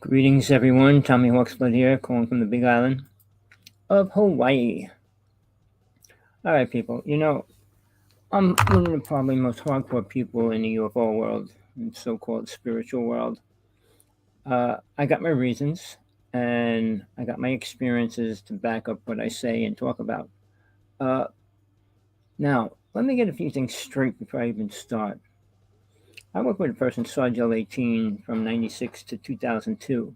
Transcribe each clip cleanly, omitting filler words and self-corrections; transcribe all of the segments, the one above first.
Greetings, everyone. Rev.Hawksblood here, calling from the Big Island of Hawaii. All right, people. I'm one of the probably most hardcore people in the UFO world, and so-called spiritual world. I got my reasons, and I got my experiences to back up what I say and talk about. Uh, Now, let me get a few things straight before I even start. I worked with a person, Sergeant 18, from '96 to 2002.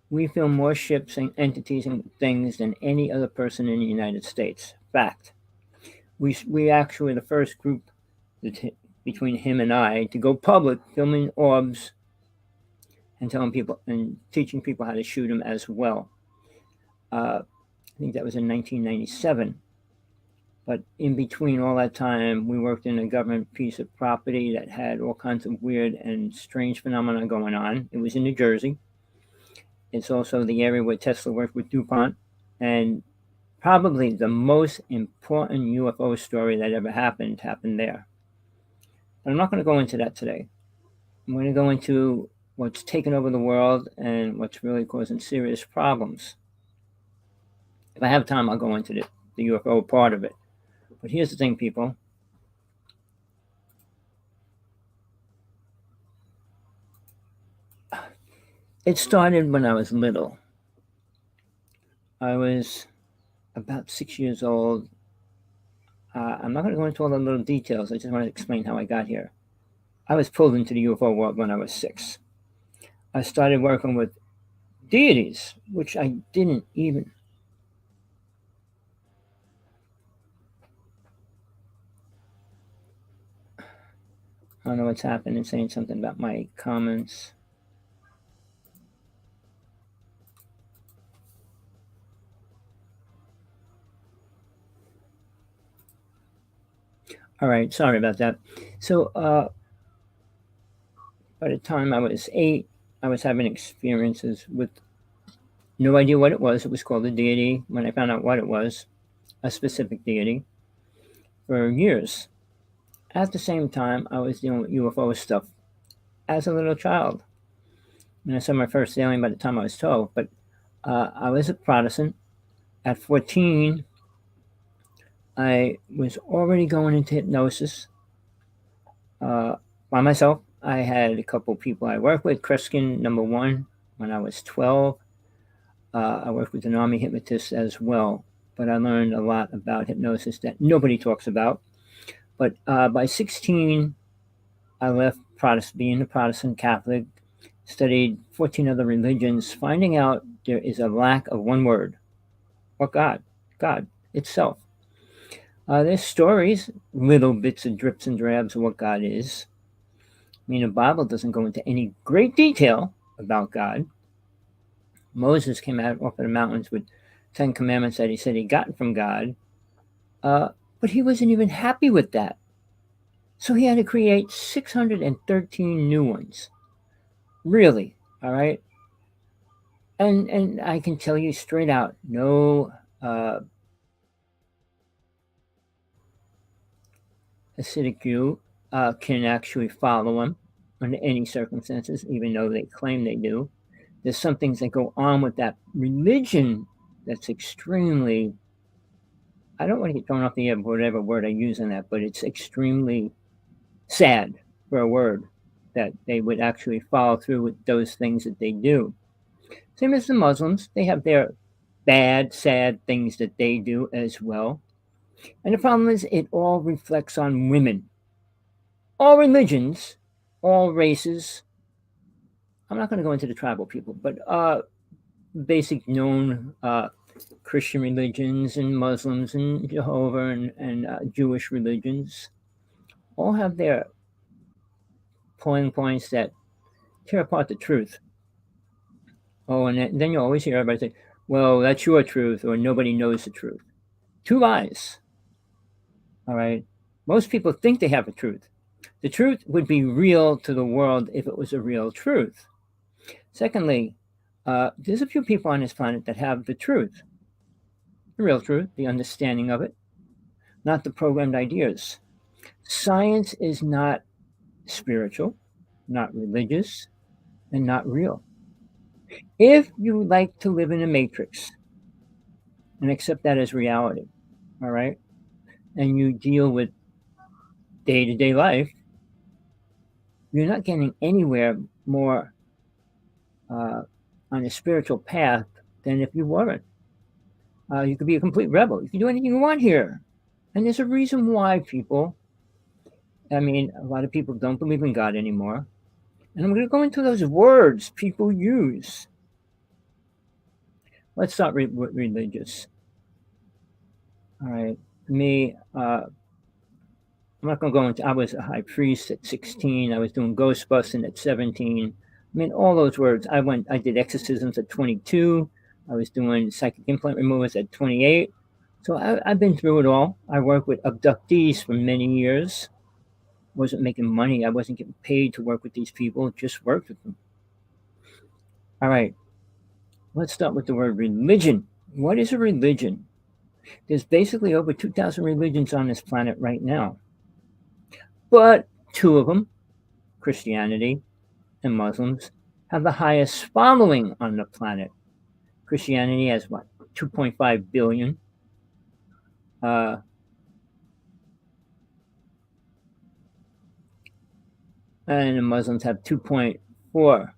We film more ships and entities and things than any other person in the United States. Fact. We actually the first group between him and I to go public filming orbs and telling people and teaching people how to shoot them as well. I think that was in 1997. But in between all that time, we worked in a government piece of property that had all kinds of weird and strange phenomena going on. It was in New Jersey. It's also the area where Tesla worked with DuPont. And probably the most important UFO story that ever happened there. But I'm not going to go into that today. I'm going to go into what's taken over the world and what's really causing serious problems. If I have time, I'll go into the UFO part of it. But here's the thing, people. It started when I was little. I was about 6 years old. I'm not going to go into all the little details. I just want to explain how I got here. I was pulled into the UFO world when I was 6. I started working with deities, which I didn't even. I don't know what's happening, saying something about my comments. All right, sorry about that. So, by the time I was 8, I was having experiences with no idea what it was. It was called a deity. When I found out what it was, a specific deity, for years. At the same time, I was dealing with UFO stuff as a little child. And I saw my first alien by the time I was 12, but I was a Protestant. At 14, I was already going into hypnosis by myself. I had a couple people I worked with, Kreskin, number one, when I was 12. I worked with an army hypnotist as well, but I learned a lot about hypnosis that nobody talks about. But by 16, I left being a Protestant Catholic, studied 14 other religions, finding out there is a lack of one word. What God? God itself. There's stories, little bits of drips and drabs of what God is. I mean, the Bible doesn't go into any great detail about God. Moses came out off of the mountains with 10 commandments that he said he got from God, but he wasn't even happy with that. So he had to create 613 new ones. Really, all right? And I can tell you straight out, no Hasidic Jew can actually follow him under any circumstances, even though they claim they do. There's some things that go on with that religion that's extremely, I don't want to get thrown off the air, whatever word I use in that, but it's extremely sad for a word that they would actually follow through with those things that they do. Same as the Muslims, they have their bad, sad things that they do as well. And the problem is, it all reflects on women. All religions, all races. I'm not going to go into the tribal people, but basic known Christian religions and Muslims and Jehovah and Jewish religions all have their pulling points that tear apart the truth. Oh, and then you always hear everybody say, well, that's your truth, or nobody knows the truth. Two lies. All right. Most people think they have a truth. The truth would be real to the world if it was a real truth. Secondly, there's a few people on this planet that have the truth, the real truth, the understanding of it, not the programmed ideas. Science is not spiritual, not religious, and not real. If you like to live in a matrix and accept that as reality, all right, and you deal with day to day life, you're not getting anywhere more uh, on a spiritual path than if you weren't. You could be a complete rebel. You can do anything you want here. And there's a reason why people, I mean, a lot of people don't believe in God anymore. And I'm going to go into those words people use. Let's start with religious. All right. Me, I'm not going to go into, I was a high priest at 16. I was doing ghost busting at 17. I mean, all those words. I did exorcisms at 22. I was doing psychic implant removals at 28. So I've been through it all. I worked with abductees for many years. Wasn't making money. I wasn't getting paid to work with these people. Just worked with them. All right. Let's start with the word religion. What is a religion? There's basically over 2,000 religions on this planet right now. But two of them, Christianity and Muslims, have the highest following on the planet. Christianity has what, 2.5 billion. Uh, and the Muslims have 2.4.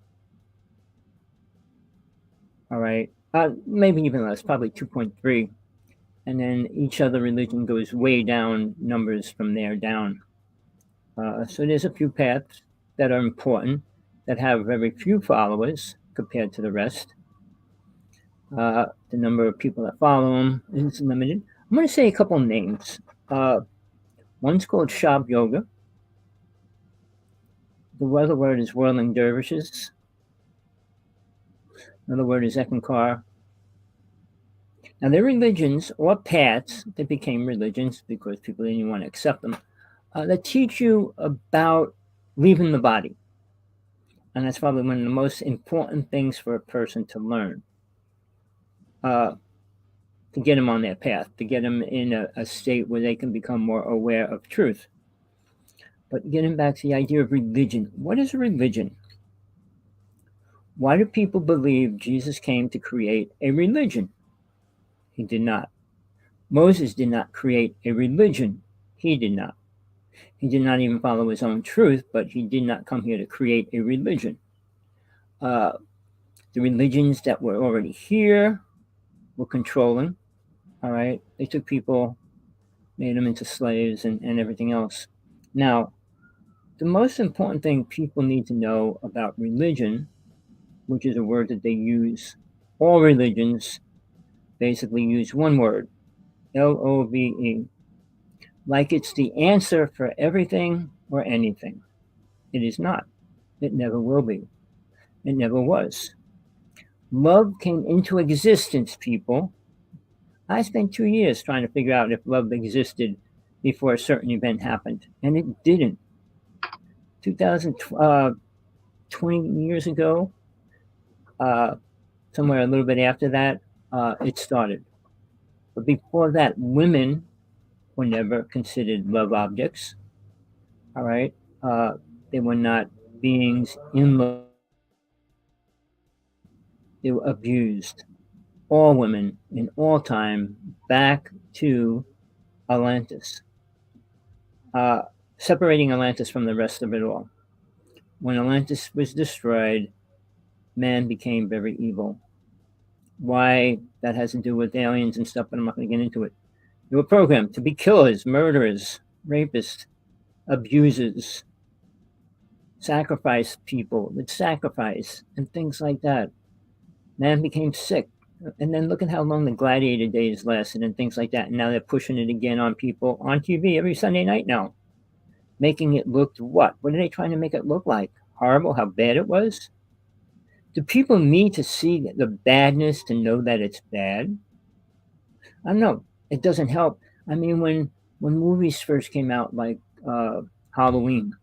All right. Maybe even less, probably 2.3. And then each other religion goes way down, numbers from there down. So there's a few paths that are important that have very few followers compared to the rest. The number of people that follow them is limited. I'm going to say a couple names. One's called Shab Yoga. The other word is Whirling Dervishes. Another word is Ekankar. Now, they're religions or paths that became religions because people didn't want to accept them that teach you about leaving the body. And that's probably one of the most important things for a person to learn. To get them on their path, to get them in a state where they can become more aware of truth. But getting back to the idea of religion, what is a religion? Why do people believe Jesus came to create a religion? He did not. Moses did not create a religion. He did not. He did not even follow his own truth, but he did not come here to create a religion. The religions that were already here were controlling. All right. They took people, made them into slaves and everything else. Now, the most important thing people need to know about religion, which is a word that they use, all religions basically use one word, Love, like it's the answer for everything or anything. It is not. It never will be. It never was. Love came into existence, people. I spent 2 years trying to figure out if love existed before a certain event happened, and it didn't. 20 years ago, somewhere a little bit after that, it started. But before that, women were never considered love objects. All right. They were not beings in love. They were abused. All women in all time back to Atlantis. Separating Atlantis from the rest of it all. When Atlantis was destroyed, man became very evil. Why? That has to do with aliens and stuff, but I'm not going to get into it. They were programmed to be killers, murderers, rapists, abusers, sacrifice people with sacrifice and things like that. Man became sick. And then look at how long the gladiator days lasted and things like that. And now they're pushing it again on people on TV every Sunday night now. Making it look what? What are they trying to make it look like? Horrible, how bad it was? Do people need to see the badness to know that it's bad? I don't know. It doesn't help. I mean, when movies first came out, like Halloween,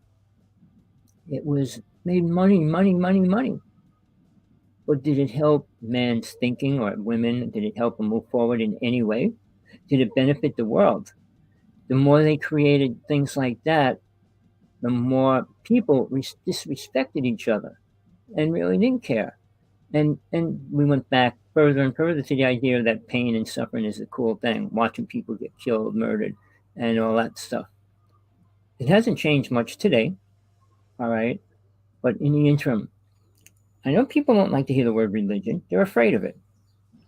it was made money, money, money, money. But did it help man's thinking or women? Did it help them move forward in any way? Did it benefit the world? The more they created things like that, the more people disrespected each other and really didn't care. And we went back further and further to the idea that pain and suffering is a cool thing, watching people get killed, murdered, and all that stuff. It hasn't changed much today, all right? But in the interim, I know people don't like to hear the word religion. They're afraid of it.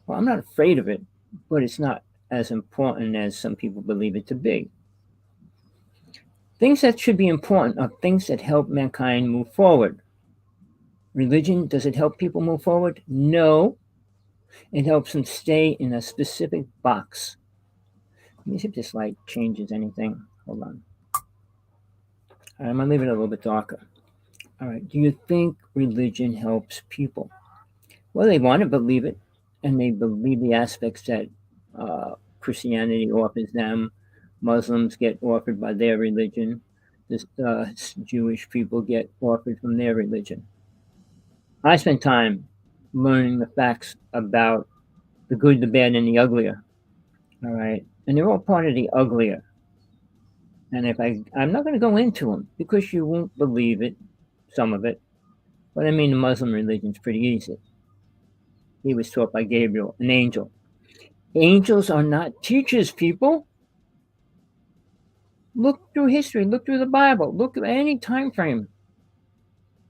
Well, I'm not afraid of it, but it's not as important as some people believe it to be. Things that should be important are things that help mankind move forward. Religion, does it help people move forward? No. It helps them stay in a specific box. Let me see if this light changes anything. Hold on. All right, I'm going to leave it a little bit darker. All right. Do you think religion helps people? Well, they want to believe it, and they believe the aspects that Christianity offers them. Muslims get offered by their religion. The Jewish people get offered from their religion. I spent time learning the facts about the good, the bad, and the uglier. All right, and they're all part of the uglier. And if I'm not going to go into them because you won't believe it, some of it. But I mean, the Muslim religion's pretty easy. He was taught by Gabriel, an angel. Angels are not teachers, people. Look through history, look through the Bible, look at any time frame.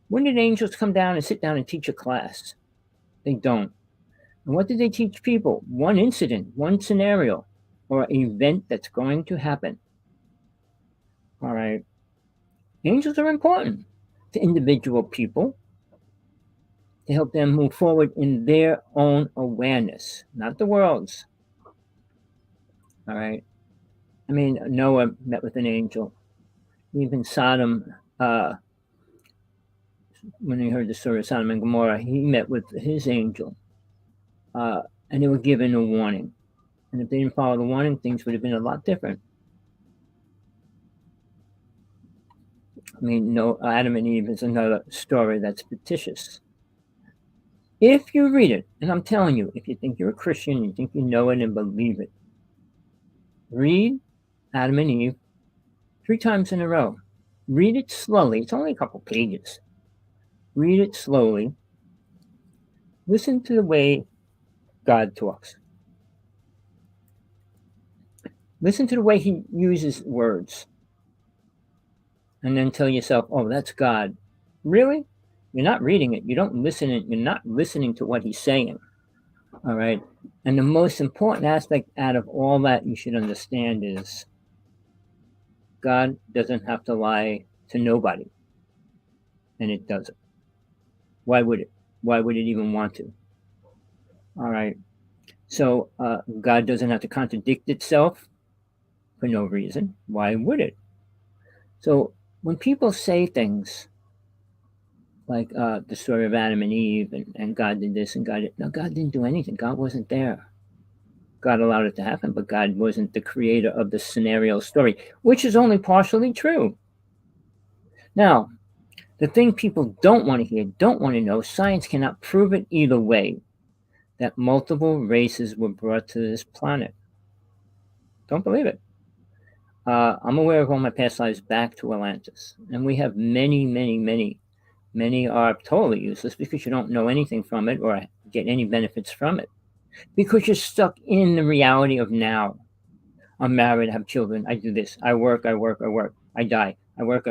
When did angels come down and sit down and teach a class? They don't. And what did they teach people? One incident, one scenario, or event that's going to happen. All right. Angels are important to individual people to help them move forward in their own awareness, not the world's. All right. I mean, Noah met with an angel. Even Sodom, when he heard the story of Sodom and Gomorrah, he met with his angel. And they were given a warning. And if they didn't follow the warning, things would have been a lot different. I mean, no, Adam and Eve is another story that's fictitious. If you read it, and I'm telling you, if you think you're a Christian, you think you know it and believe it, read Adam and Eve 3 times in a row. Read it slowly. It's only a couple pages. Read it slowly. Listen to the way God talks. Listen to the way he uses words. And then tell yourself, oh, that's God. Really? You're not reading it. You don't listen. You're not listening to what he's saying. All right. And the most important aspect out of all that you should understand is God doesn't have to lie to nobody. And it doesn't. Why would it? Why would it even want to? All right. So God doesn't have to contradict itself for no reason. Why would it? So when people say things like the story of Adam and Eve and God did this and God did, no, God didn't do anything. God wasn't there. God allowed it to happen, but God wasn't the creator of the scenario story, which is only partially true. Now, the thing people don't want to hear, don't want to know, science cannot prove it either way, that multiple races were brought to this planet. Don't believe it. I'm aware of all my past lives back to Atlantis, and we have many, many, many. Many are totally useless because you don't know anything from it or get any benefits from it. Because you're stuck in the reality of now. I'm married, I have children, I do this, I work, I die. I work,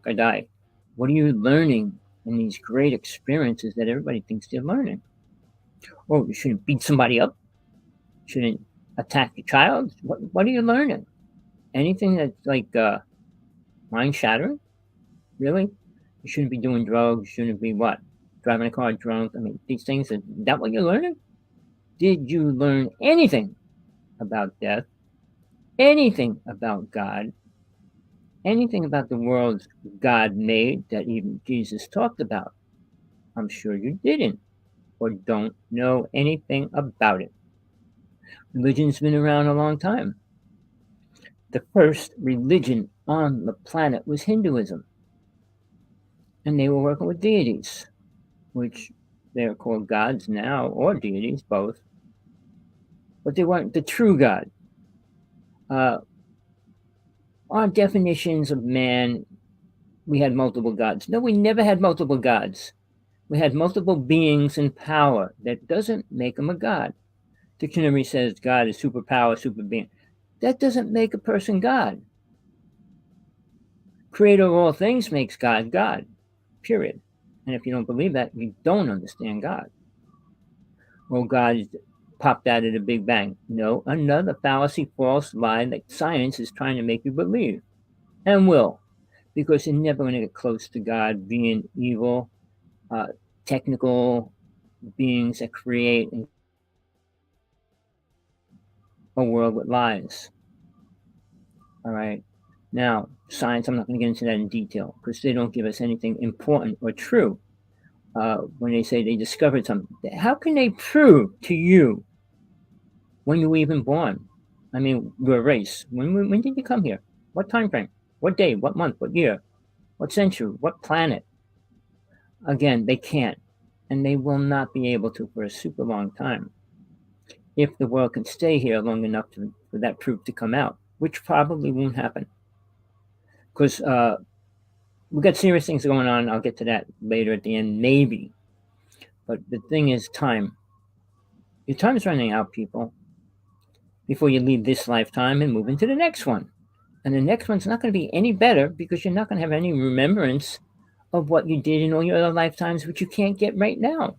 I die. What are you learning in these great experiences that everybody thinks they're learning? Oh, you shouldn't beat somebody up. Shouldn't attack your child. What are you learning? Anything that's like mind shattering? Really? You shouldn't be doing drugs. You shouldn't be what? Driving a car drunk. I mean, these things, is that what you're learning? Did you learn anything about death? Anything about God? Anything about the world God made that even Jesus talked about? I'm sure you didn't or don't know anything about it. Religion's been around a long time. The first religion on the planet was Hinduism. And they were working with deities, which they're called gods now, or deities, both. But they weren't the true God. Our definitions of man, we had multiple gods. No, we never had multiple gods. We had multiple beings in power. That doesn't make him a god. Dictionary says God is superpower, super being. That doesn't make a person God. Creator of all things makes God God, period. And if you don't believe that, you don't understand God. Well, God popped out of the Big Bang. No, another fallacy, false lie that science is trying to make you believe, and will, because you're never going to get close to God being evil, technical beings that create a world with lies. All right. Now, science, I'm not going to get into that in detail because they don't give us anything important or true. When they say they discovered something, how can they prove to you when you were even born? I mean, your race. When did you come here? What time frame? What day? What month? What year? What century? What planet? Again, they can't. And they will not be able to for a super long time. If the world can stay here long enough for that proof to come out, which probably won't happen. Because we've got serious things going on. I'll get to that later at the end, maybe. But the thing is time. Your time is running out, people, before you leave this lifetime and move into the next one. And the next one's not going to be any better because you're not going to have any remembrance of what you did in all your other lifetimes, which you can't get right now.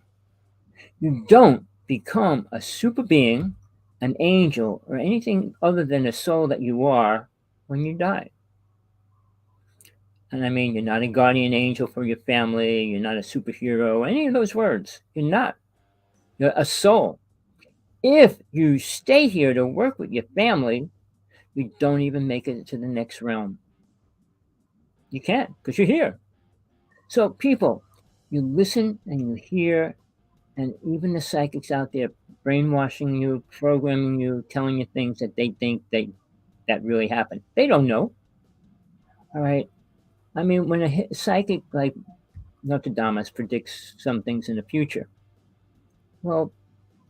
You don't become a super being, an angel, or anything other than a soul that you are when you die. And I mean, you're not a guardian angel for your family. You're not a superhero, any of those words. You're not. You're a soul. If you stay here to work with your family, you don't even make it to the next realm. You can't because you're here. So, people, you listen and you hear, and even the psychics out there brainwashing you, programming you, telling you things that they think that really happened. They don't know. All right. I mean, when a psychic like Nostradamus predicts some things in the future, well,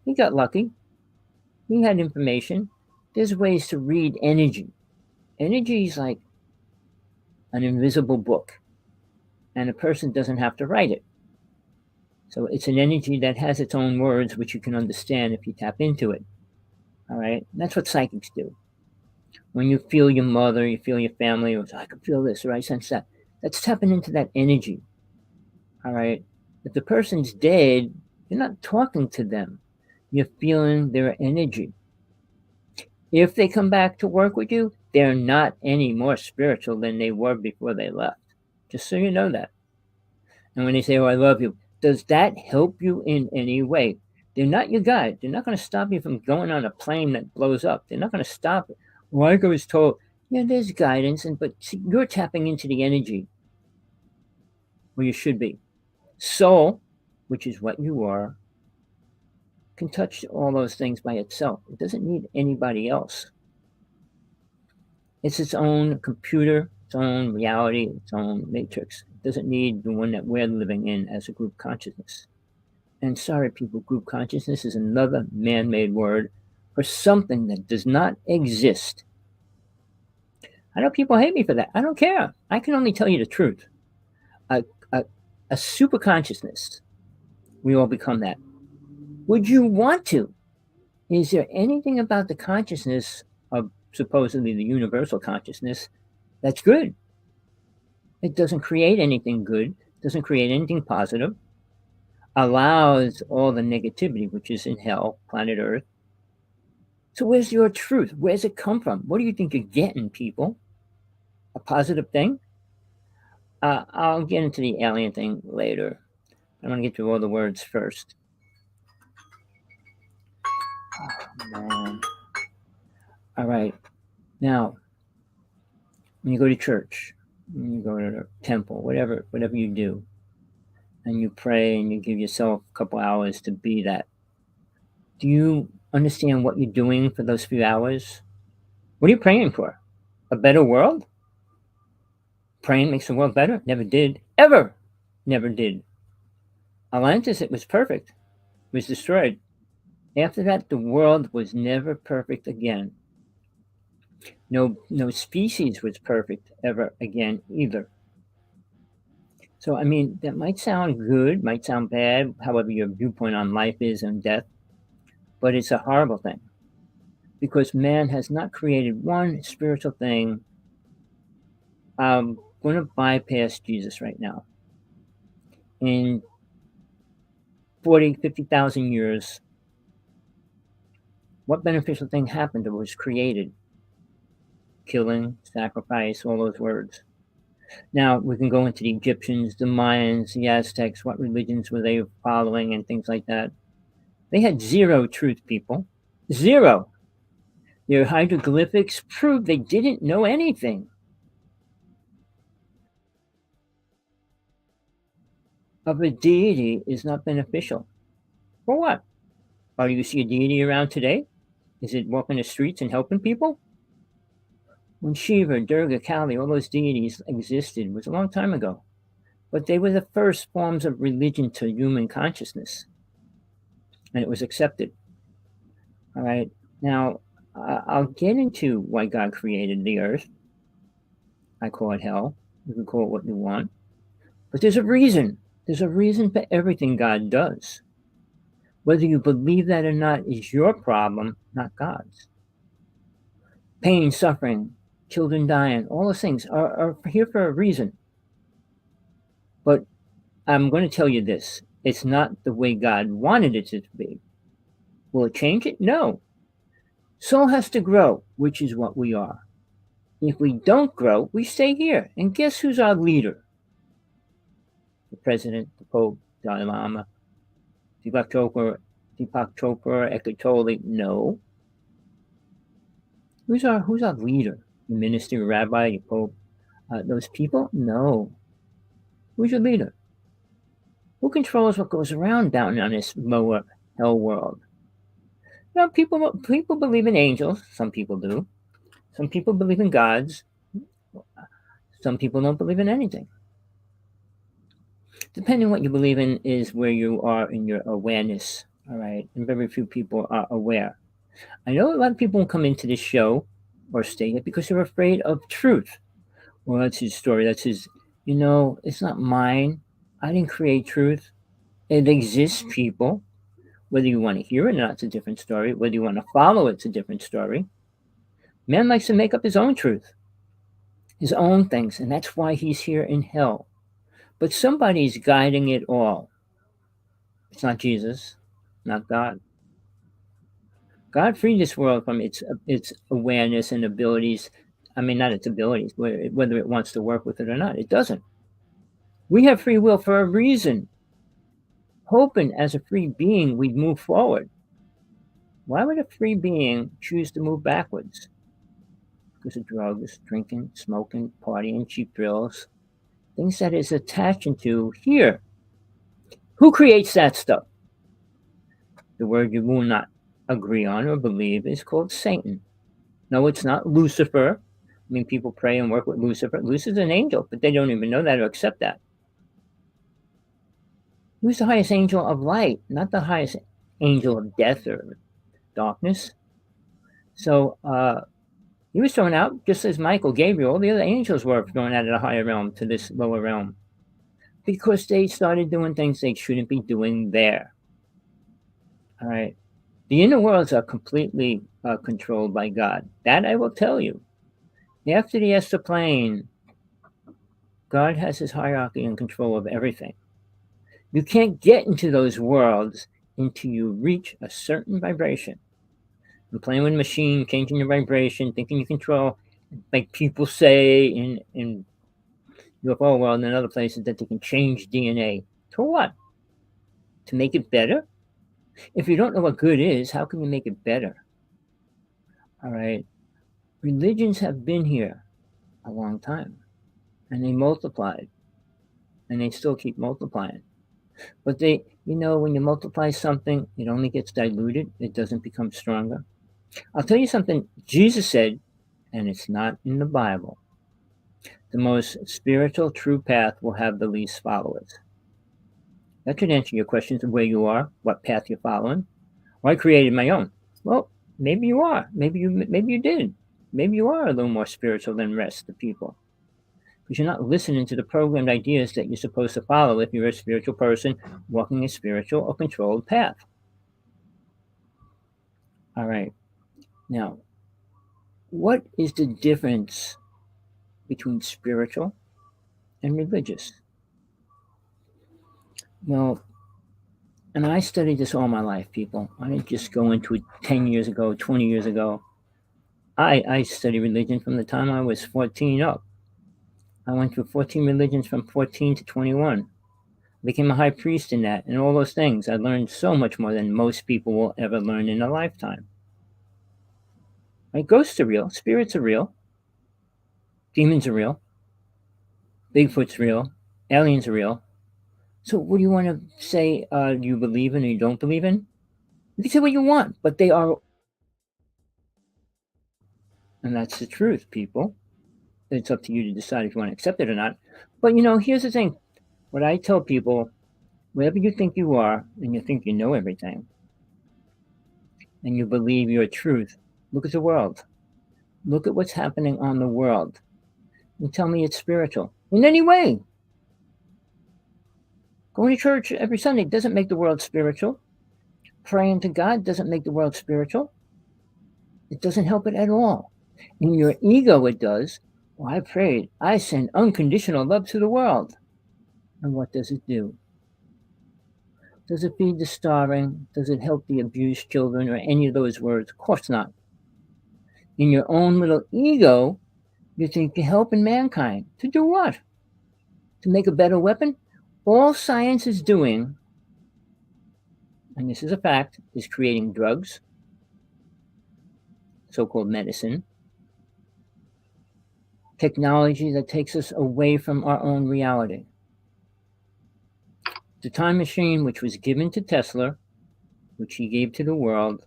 he got lucky. He had information. There's ways to read energy. Energy is like an invisible book, and a person doesn't have to write it. So it's an energy that has its own words, which you can understand if you tap into it. All right. That's what psychics do. When you feel your mother, you feel your family, or I can feel this, or I sense that. That's tapping into that energy. All right. If the person's dead, you're not talking to them. You're feeling their energy. If they come back to work with you, they're not any more spiritual than they were before they left. Just so you know that. And when they say, "Oh, I love you," does that help you in any way? They're not your guide. They're not going to stop you from going on a plane that blows up. They're not going to stop it. Like I was told, yeah, there's guidance, but see, you're tapping into the energy where you should be. Soul, which is what you are, can touch all those things by itself. It doesn't need anybody else. It's its own computer, its own reality, its own matrix. It doesn't need the one that we're living in as a group consciousness. And sorry, people, group consciousness is another man-made word for something that does not exist. I know people hate me for that. I don't care. I can only tell you the truth. A super consciousness, we all become that. Would you want to? Is there anything about the consciousness of supposedly the universal consciousness that's good? It doesn't create anything good, doesn't create anything positive, allows all the negativity, which is in hell, planet Earth. So where's your truth? Where's it come from? What do you think you're getting, people? A positive thing? I'll get into the alien thing later. I want to get through all the words first. Oh, man. All right. Now, when you go to church, when you go to the temple, whatever you do, and you pray and you give yourself a couple hours to be that, do you understand what you're doing for those few hours? What are you praying for? A better world? Praying makes the world better? Never did. Ever. Never did. Atlantis, it was perfect. It was destroyed. After that, the world was never perfect again. No species was perfect ever again either. So, I mean, that might sound good, might sound bad, however your viewpoint on life is and death, but it's a horrible thing because man has not created one spiritual thing. I'm going to bypass Jesus right now. In 40, 50,000 years, what beneficial thing happened or was created? Killing, sacrifice, all those words. Now, we can go into the Egyptians, the Mayans, the Aztecs, what religions were they following, and things like that. They had zero truth, people. Zero. Their hieroglyphics proved they didn't know anything. Of a deity is not beneficial. For what? Oh, you see a deity around today? Is it walking the streets and helping people? When Shiva, Durga, Kali, all those deities existed was a long time ago. But they were the first forms of religion to human consciousness. And it was accepted. All right. Now, I'll get into why God created the earth. I call it hell. You can call it what you want. But there's a reason. There's a reason for everything God does. Whether you believe that or not is your problem, not God's. Pain, suffering, children dying, all those things are here for a reason. But I'm going to tell you this. It's not the way God wanted it to be. Will it change it? No. Soul has to grow, which is what we are. If we don't grow, we stay here. And guess who's our leader? The president, the Pope, Dalai Lama, Deepak Chopra, Eckhart Tolle. No. Who's our leader? The minister, rabbi, your Pope? Those people? No. Who's your leader? Who controls what goes around down on this lower hell world? Now, people believe in angels. Some people do. Some people believe in gods. Some people don't believe in anything. Depending on what you believe in is where you are in your awareness. All right. And very few people are aware. I know a lot of people won't come into this show or stay here because they're afraid of truth. Well, that's his story. That's his, it's not mine. I didn't create truth. It exists, people. Whether you want to hear it or not, it's a different story. Whether you want to follow it, it's a different story. Man likes to make up his own truth, his own things, and that's why he's here in hell. But somebody's guiding it all. It's not Jesus, not God. God freed this world from its awareness and abilities. I mean, not its abilities, whether it wants to work with it or not. It doesn't. We have free will for a reason. Hoping as a free being we'd move forward. Why would a free being choose to move backwards? Because of drugs, drinking, smoking, partying, cheap thrills, things that is attaching to here. Who creates that stuff? The word you will not agree on or believe is called Satan. No, it's not Lucifer. I mean, people pray and work with Lucifer. Lucifer's an angel, but they don't even know that or accept that. Who's the highest angel of light, not the highest angel of death or darkness? So he was thrown out just as Michael, Gabriel, all the other angels were thrown out of the higher realm to this lower realm because they started doing things they shouldn't be doing there. All right. The inner worlds are completely controlled by God. That I will tell you. After the Esther plane, God has his hierarchy and control of everything. You can't get into those worlds until you reach a certain vibration. And playing with a machine, changing your vibration, thinking you control, like people say in UFO world and other places that they can change DNA. For what? To make it better? If you don't know what good is, how can you make it better? All right. Religions have been here a long time, and they multiplied, and they still keep multiplying. But they, when you multiply something, it only gets diluted. It doesn't become stronger. I'll tell you something Jesus said, and it's not in the Bible. The most spiritual, true path will have the least followers. That should answer your questions of where you are, what path you're following. Well, I created my own. Well, maybe you are. Maybe you did. Maybe you are a little more spiritual than the rest of the people. because you're not listening to the programmed ideas that you're supposed to follow if you're a spiritual person walking a spiritual or controlled path. All right. Now, what is the difference between spiritual and religious? Well, and I studied this all my life, people. I didn't just go into it 10 years ago, 20 years ago. I studied religion from the time I was 14 up. I went through 14 religions from 14 to 21. Became a high priest in that and all those things. I learned so much more than most people will ever learn in a lifetime. Right? Ghosts are real. Spirits are real. Demons are real. Bigfoot's real. Aliens are real. So what do you want to say you believe in or you don't believe in? You can say what you want, but they are. And that's the truth, people. It's up to you to decide if you want to accept it or not. But here's the thing. What I tell people, whatever you think you are, and you think you know everything, and you believe your truth, look at the world. Look at what's happening on the world. And tell me it's spiritual. In any way. Going to church every Sunday doesn't make the world spiritual. Praying to God doesn't make the world spiritual. It doesn't help it at all. In your ego, it does. Well, I prayed. I send unconditional love to the world. And what does it do? Does it feed the starving? Does it help the abused children or any of those words? Of course not. In your own little ego, you think you're helping mankind. To do what? To make a better weapon? All science is doing, and this is a fact, is creating drugs, so-called medicine, technology that takes us away from our own reality. The time machine, which was given to Tesla, which he gave to the world,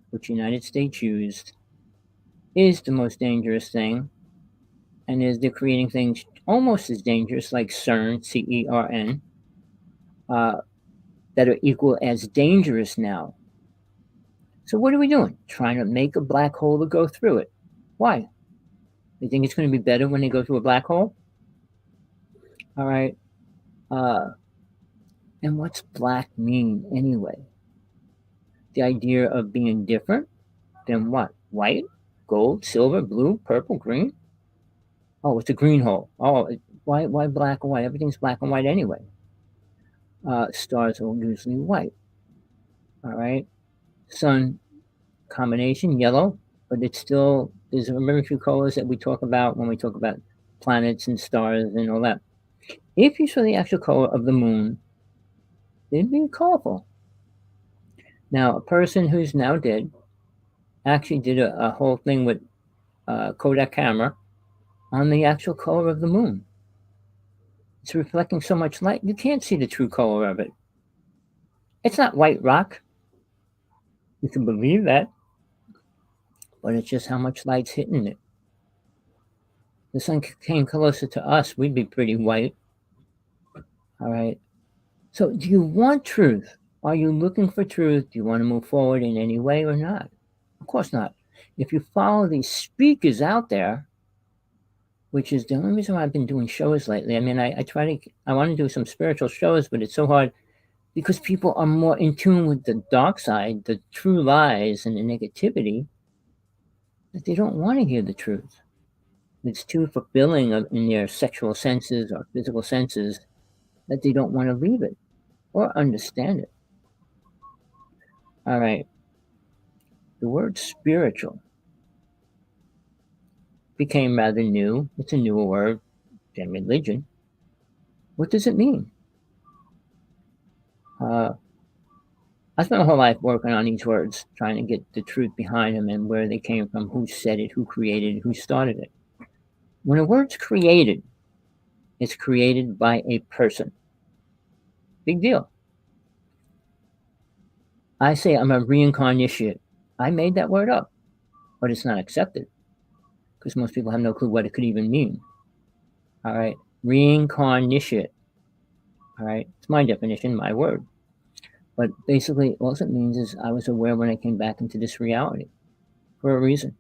which the United States used, is the most dangerous thing. And they're creating things almost as dangerous, like CERN, CERN, that are equal as dangerous now. So what are we doing? Trying to make a black hole to go through it. Why? You think it's going to be better when they go through a black hole? All right. And what's black mean anyway? The idea of being different than what? White, gold, silver, blue, purple, green? Oh, it's a green hole. Oh, why black and white? Everything's black and white anyway. Stars are usually white. All right. Sun combination, yellow, but it's still, there's a very few colors that we talk about when we talk about planets and stars and all that. If you saw the actual color of the moon, it'd be colorful. Now, a person who's now dead actually did a whole thing with Kodak camera on the actual color of the moon. It's reflecting so much light, you can't see the true color of it. It's not white rock. You can believe that, but it's just how much light's hitting it. The sun came closer to us, we'd be pretty white. All right. So do you want truth? Are you looking for truth? Do you want to move forward in any way or not? Of course not. If you follow these speakers out there, which is the only reason why I've been doing shows lately. I mean, I want to do some spiritual shows, but it's so hard because people are more in tune with the dark side, the true lies and the negativity, that they don't want to hear the truth. It's too fulfilling in their sexual senses or physical senses that they don't want to leave it or understand it. All right. The word spiritual became rather new. It's a newer word than religion. What does it mean? I spent my whole life working on these words, trying to get the truth behind them and where they came from, who said it, who created it, who started it. When a word's created, it's created by a person. Big deal. I say I'm a reincarnation. I made that word up, but it's not accepted because most people have no clue what it could even mean. All right. Reincarnation. All right. It's my definition, my word. But basically, all it means is I was aware when I came back into this reality for a reason.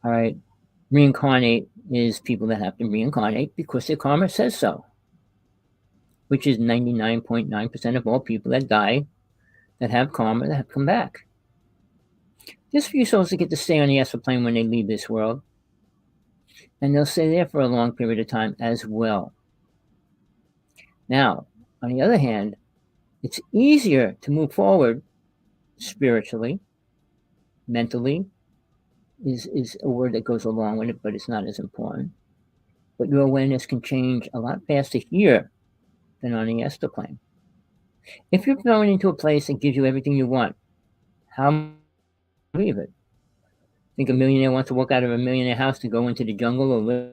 All right. Reincarnate is people that have to reincarnate because their karma says so, which is 99.9% of all people that die that have karma that have come back. There's few souls that get to stay on the astral plane when they leave this world, and they'll stay there for a long period of time as well. Now, on the other hand, it's easier to move forward spiritually, mentally is a word that goes along with it, but it's not as important. But your awareness can change a lot faster here than on the astral plane. If you're going into a place that gives you everything you want, how do you believe it? Think a millionaire wants to walk out of a millionaire house to go into the jungle or live?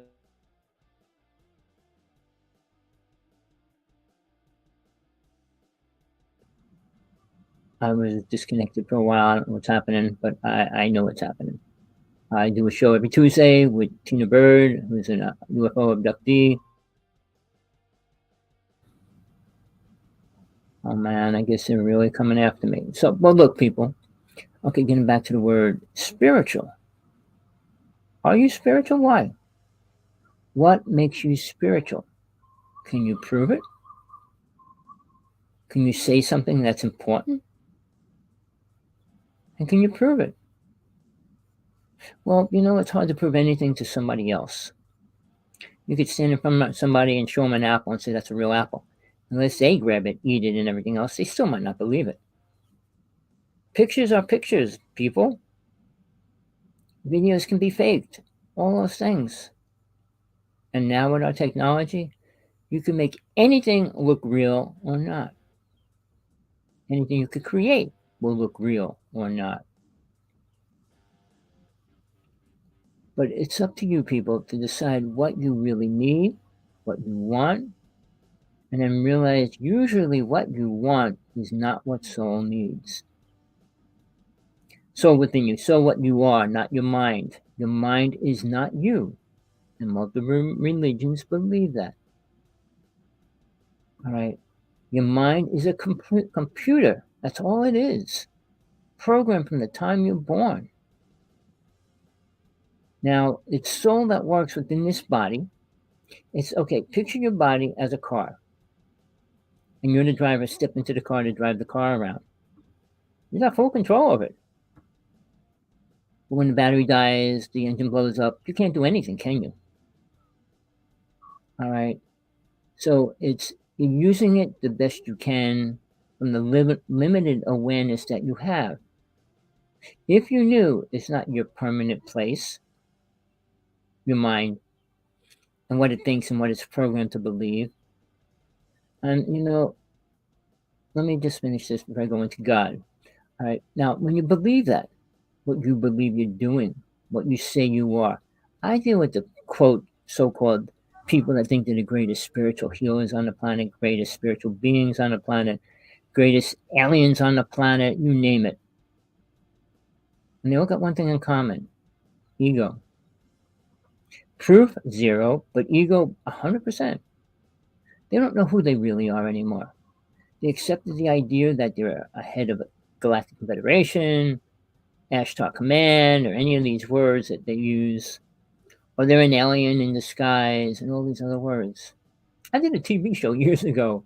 I was disconnected for a while. I don't know what's happening, but I know what's happening. I do a show every Tuesday with Tina Bird, who's a UFO abductee. Oh man, I guess they're really coming after me. So, well, look, people. Okay, getting back to the word spiritual. Are you spiritual? Why? What makes you spiritual? Can you prove it? Can you say something that's important? And can you prove it? Well, it's hard to prove anything to somebody else. You could stand in front of somebody and show them an apple and say that's a real apple. Unless they grab it, eat it, and everything else, they still might not believe it. Pictures are pictures, people. Videos can be faked. All those things. And now with our technology, you can make anything look real or not. Anything you could create will look real or not. But it's up to you, people, to decide what you really need, what you want, and then realize usually what you want is not what soul needs. Soul within you, soul what you are, not your mind. Your mind is not you. And multiple religions believe that. All right. Your mind is a computer. That's all it is. Programmed from the time you're born. Now, it's soul that works within this body. It's okay. Picture your body as a car. And you're the driver. Step into the car to drive the car around. You got full control of it. But when the battery dies, the engine blows up, you can't do anything, can you? All right. So you're using it the best you can from the limited awareness that you have. If you knew it's not your permanent place, your mind, and what it thinks and what it's programmed to believe, and let me just finish this before I go into God. All right. Now, when you believe that, what you believe you're doing, what you say you are, I deal with the quote, so-called people that think they're the greatest spiritual healers on the planet, greatest spiritual beings on the planet, greatest aliens on the planet, you name it. And they all got one thing in common: ego. Proof, 0, but ego, 100%. They don't know who they really are anymore. They accepted the idea that they're ahead of a galactic confederation, Ashtar Command, or any of these words that they use, or they're an alien in disguise, and all these other words. I did a TV show years ago.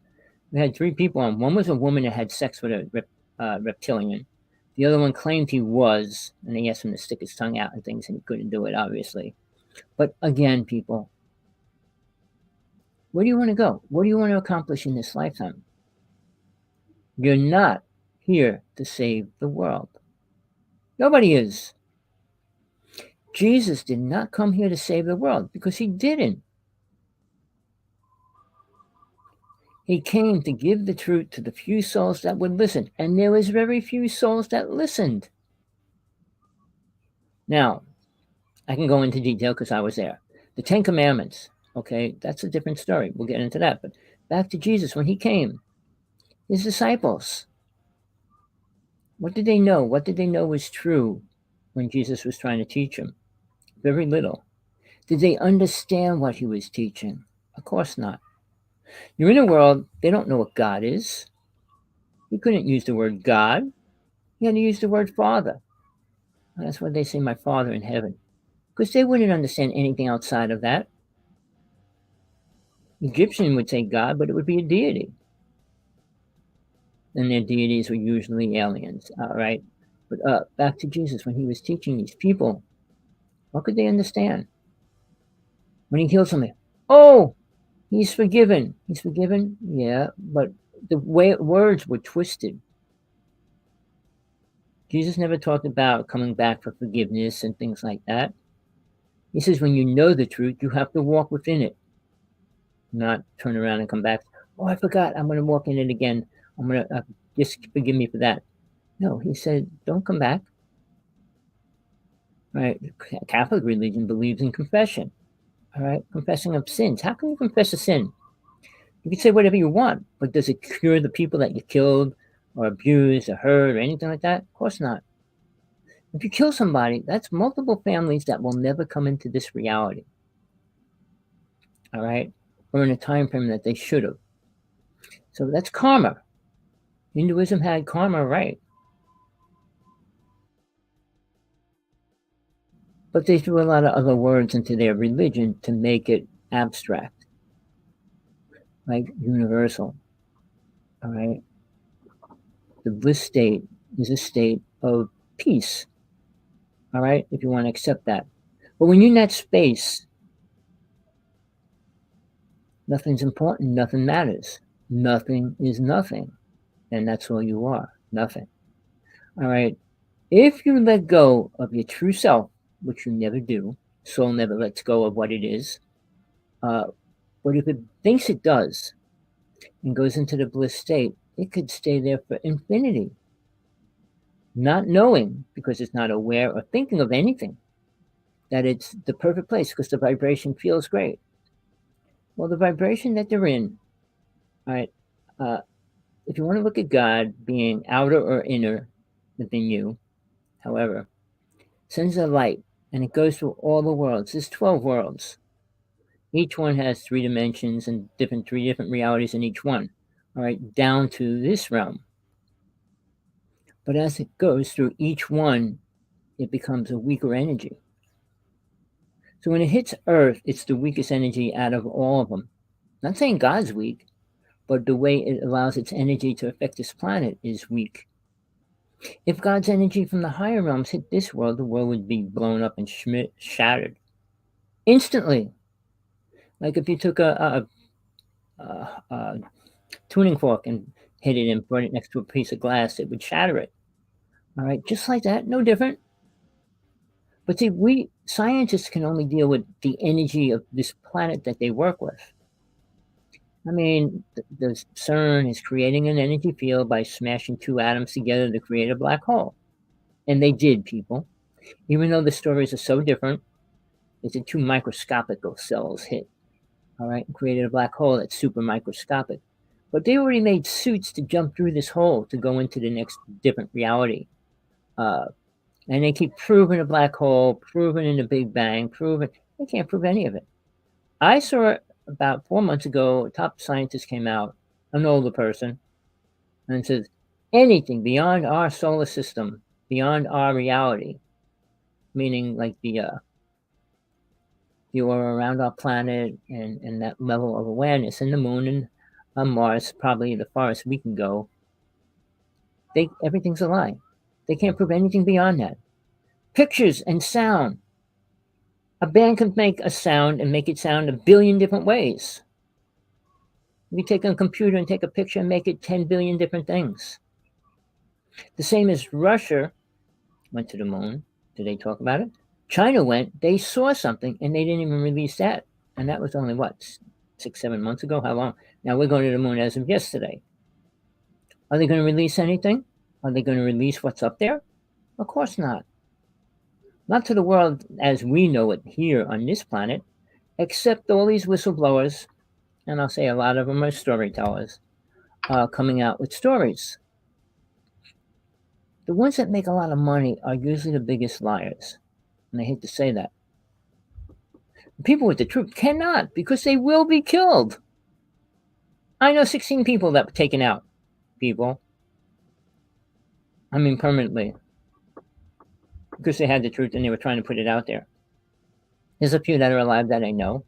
We had 3 people on. One was a woman that had sex with a reptilian. The other one claimed he was, and they asked him to stick his tongue out and things, and he couldn't do it, obviously. But again, people, where do you want to go? What do you want to accomplish in this lifetime? You're not here to save the world. Nobody is. Jesus did not come here to save the world because he didn't. He came to give the truth to the few souls that would listen, and there was very few souls that listened. Now, I can go into detail because I was there. The 10 Commandments, okay, that's a different story. We'll get into that. But back to Jesus, when he came, his disciples, what did they know? What did they know was true when Jesus was trying to teach them? Very little. Did they understand what he was teaching? Of course not. You're in a world, they don't know what God is. He couldn't use the word God. He had to use the word Father. That's why they say my Father in heaven. because they wouldn't understand anything outside of that. Egyptian would say God, but it would be a deity. And their deities were usually aliens, all right? But back to Jesus, when he was teaching these people, what could they understand? When he healed somebody, oh, he's forgiven. He's forgiven, yeah, but the way words were twisted. Jesus never talked about coming back for forgiveness and things like that. He says when you know the truth, you have to walk within it, not turn around and come back. Oh, I forgot. I'm going to walk in it again. I'm going to just forgive me for that. No, he said, don't come back. Right? Catholic religion believes in confession. All right, confessing of sins. How can you confess a sin? You can say whatever you want, but does it cure the people that you killed or abused or hurt or anything like that? Of course not. If you kill somebody, that's multiple families that will never come into this reality. All right, or in a time frame that they should have. So that's karma. Hinduism had karma, right? But they threw a lot of other words into their religion to make it abstract, like universal. All right. The bliss state is a state of peace. All right. If you want to accept that. But when you're in that space, nothing's important. Nothing matters. Nothing is nothing. And that's all you are. Nothing. All right. If you let go of your true self, which you never do, soul never lets go of what it is. But if it thinks it does and goes into the bliss state, it could stay there for infinity, not knowing because it's not aware or thinking of anything that it's the perfect place because the vibration feels great. Well, the vibration that they're in, all right, if you want to look at God being outer or inner within you, however, sends a light and it goes through all the worlds. There's 12 worlds. Each one has 3 dimensions and 3 different realities in each one, all right, down to this realm. But as it goes through each one, it becomes a weaker energy. So when it hits Earth, it's the weakest energy out of all of them. Not saying God's weak, but the way it allows its energy to affect this planet is weak. If God's energy from the higher realms hit this world, the world would be blown up and shattered instantly. Like if you took a tuning fork and hit it and brought it next to a piece of glass, it would shatter it. All right, just like that, no different. But see, we scientists can only deal with the energy of this planet that they work with. I mean, the CERN is creating an energy field by smashing 2 atoms together to create a black hole. And they did, people. Even though the stories are so different, it's a 2 microscopic cells hit, all right, and created a black hole that's super microscopic. But they already made suits to jump through this hole to go into the next different reality. And they keep proving a black hole, proving in the Big Bang, proving. They can't prove any of it. I saw it about 4 months ago. A top scientist came out, an older person, and says anything beyond our solar system, beyond our reality, meaning like the aura around our planet and that level of awareness, and the moon and Mars, probably the farthest we can go. Everything's a lie. They can't prove anything beyond that. Pictures and sound. A band can make a sound and make it sound a billion different ways. You take a computer and take a picture and make it 10 billion different things. The same as Russia went to the moon. Did they talk about it? China went, they saw something, and they didn't even release that. And that was only, what, 6, 7 months ago? How long? Now we're going to the moon as of yesterday. Are they going to release anything? Are they going to release what's up there? Of course not. Not to the world as we know it here on this planet, except all these whistleblowers, and I'll say a lot of them are storytellers, coming out with stories. The ones that make a lot of money are usually the biggest liars. And I hate to say that. People with the truth cannot, because they will be killed. I know 16 people that were taken out. People. I mean, permanently. Because they had the truth and they were trying to put it out there. There's a few that are alive that I know.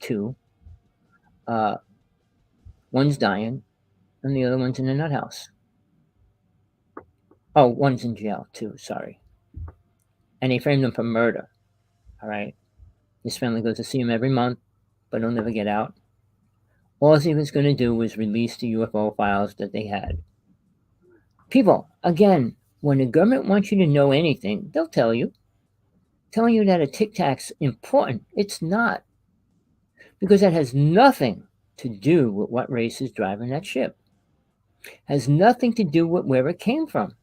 Two. One's dying, and the other one's in a nut house. Oh, one's in jail too. Sorry. And they framed him for murder. All right. His family goes to see him every month, but he'll never get out. All he was going to do was release the UFO files that they had. People, again, when the government wants you to know anything, they'll tell you. Telling you that a Tic Tac's important, it's not. Because that has nothing to do with what race is driving that ship. Has nothing to do with where it came from.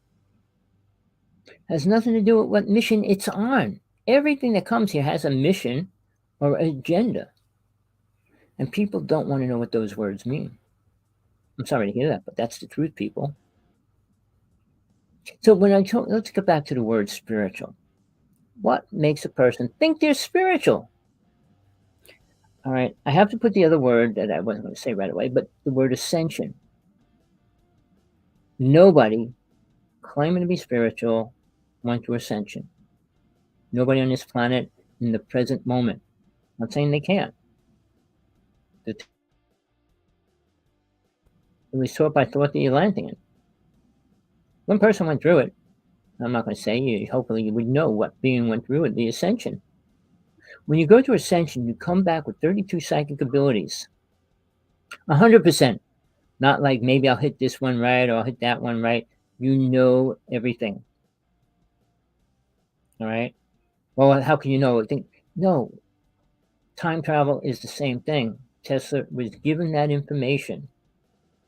Has nothing to do with what mission it's on. Everything that comes here has a mission or agenda. And people don't want to know what those words mean. I'm sorry to hear that, but that's the truth, people. So when I talk, let's get back to the word spiritual. What makes a person think they're spiritual? All right, I have to put the other word that I wasn't going to say right away, but the word ascension. Nobody claiming to be spiritual went to ascension. Nobody on this planet in the present moment. I'm not saying they can't. It was taught by thought the Atlantean. One person went through it. I'm not going to say you. Hopefully, you would know what being went through it. The ascension. When you go to ascension, you come back with 32 psychic abilities. 100%. Not like maybe I'll hit this one right or I'll hit that one right. You know everything. All right. Well, how can you know? No. Time travel is the same thing. Tesla was given that information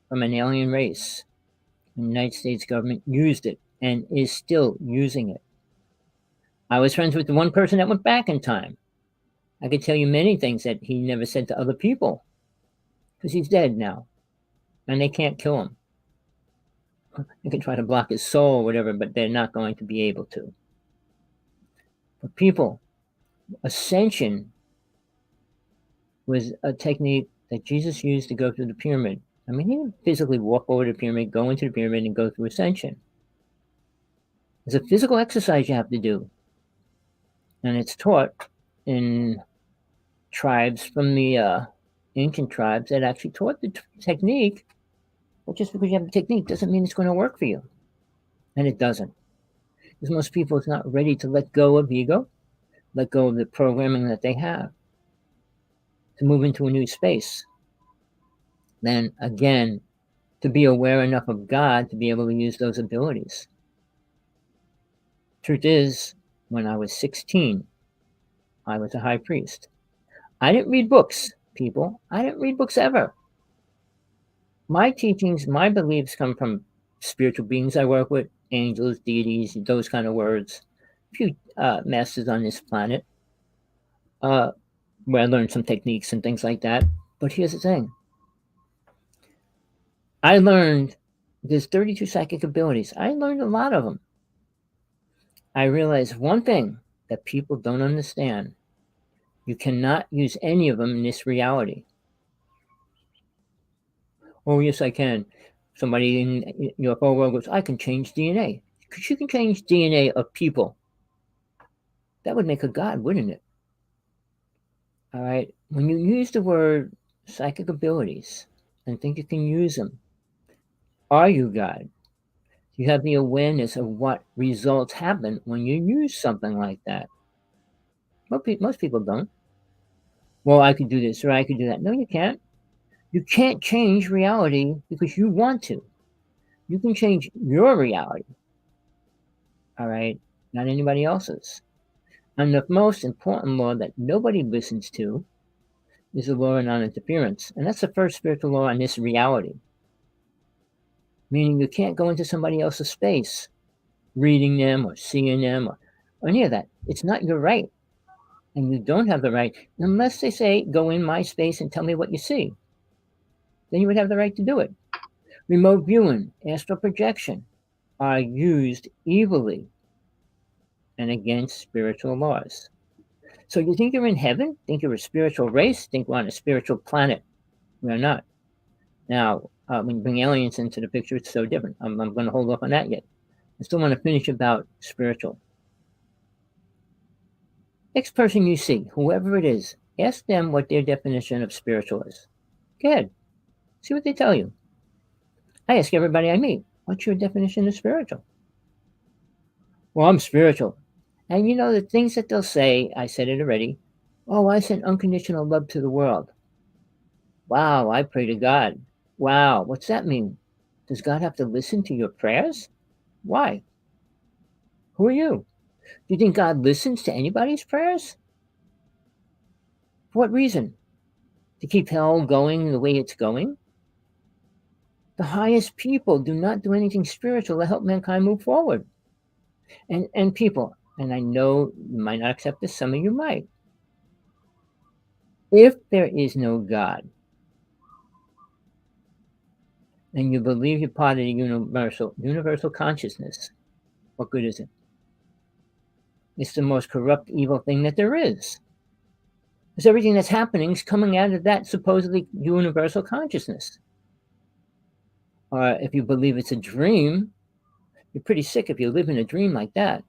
from an alien race. The United States government used it and is still using it. I was friends with the one person that went back in time. I could tell you many things that he never said to other people because he's dead now and they can't kill him. They can try to block his soul or whatever, but they're not going to be able to. But people, ascension was a technique that Jesus used to go through the pyramid. I mean, he didn't physically walk over the pyramid, go into the pyramid, and go through ascension. It's a physical exercise you have to do. And it's taught in tribes from the ancient tribes that actually taught the technique. But just because you have the technique doesn't mean it's going to work for you. And it doesn't. Because most people are not ready to let go of ego, let go of the programming that they have, to move into a new space. Then again, to be aware enough of God to be able to use those abilities. Truth is, when I was 16, I was a high priest. I didn't read books, people. I didn't read books ever. My teachings, my beliefs come from spiritual beings I work with, angels, deities, those kind of words. A few masters on this planet, where I learned some techniques and things like that. But here's the thing. I learned there's 32 psychic abilities. I learned a lot of them. I realized one thing that people don't understand. You cannot use any of them in this reality. Oh, yes, I can. Somebody in UFO world goes, I can change DNA. Because you can change DNA of people. That would make a god, wouldn't it? All right. When you use the word psychic abilities and think you can use them, are you God? You have the awareness of what results happen when you use something like that. Most people don't. Well, I could do this or I could do that. No, you can't. You can't change reality because you want to. You can change your reality. All right. Not anybody else's. And the most important law that nobody listens to is the law of non-interference. And that's the first spiritual law in this reality. Meaning you can't go into somebody else's space, reading them or seeing them or any of that. It's not your right. And you don't have the right, unless they say, go in my space and tell me what you see. Then you would have the right to do it. Remote viewing, astral projection are used evilly and against spiritual laws. So you think you're in heaven? Think you're a spiritual race? Think we're on a spiritual planet? We're not. Now, when you bring aliens into the picture, it's so different. I'm going to hold off on that yet. I still want to finish about spiritual. Next person you see, whoever it is, ask them what their definition of spiritual is. Go ahead, see what they tell you. I ask everybody I meet, what's your definition of spiritual? Well, I'm spiritual. And you know, the things that they'll say, I said it already. Oh, I send unconditional love to the world. Wow, I pray to God. Wow, what's that mean? Does God have to listen to your prayers? Why? Who are you? Do you think God listens to anybody's prayers? For what reason? To keep hell going the way it's going? The highest people do not do anything spiritual to help mankind move forward. And people, and I know you might not accept this, some of you might. If there is no God, and you believe you're part of the universal consciousness, what good is it? It's the most corrupt, evil thing that there is. Because everything that's happening is coming out of that supposedly universal consciousness. Or if you believe it's a dream, you're pretty sick if you live in a dream like that,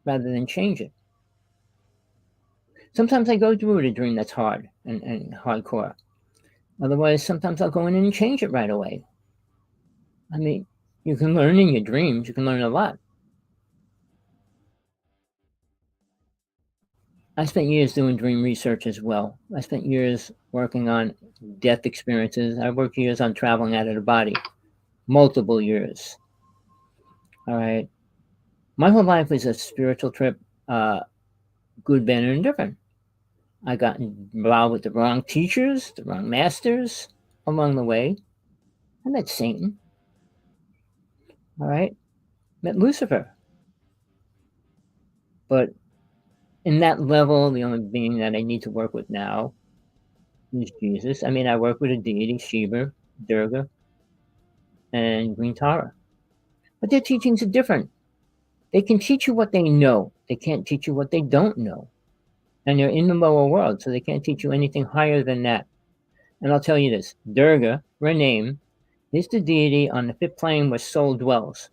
rather than change it. Sometimes I go through a dream that's hard and hardcore. Otherwise, sometimes I'll go in and change it right away. I mean, you can learn in your dreams. You can learn a lot. I spent years doing dream research as well. I spent years working on death experiences. I worked years on traveling out of the body, multiple years. All right. My whole life was a spiritual trip, good, bad, and indifferent. I got involved with the wrong teachers, the wrong masters along the way. I met Satan. All right. Met Lucifer. But in that level, the only being that I need to work with now is Jesus. I mean, I work with a deity, Shiva, Durga, and Green Tara. But their teachings are different. They can teach you what they know. They can't teach you what they don't know. And they're in the lower world, so they can't teach you anything higher than that. And I'll tell you this, Durga, her name, is the deity on the fifth plane where soul dwells.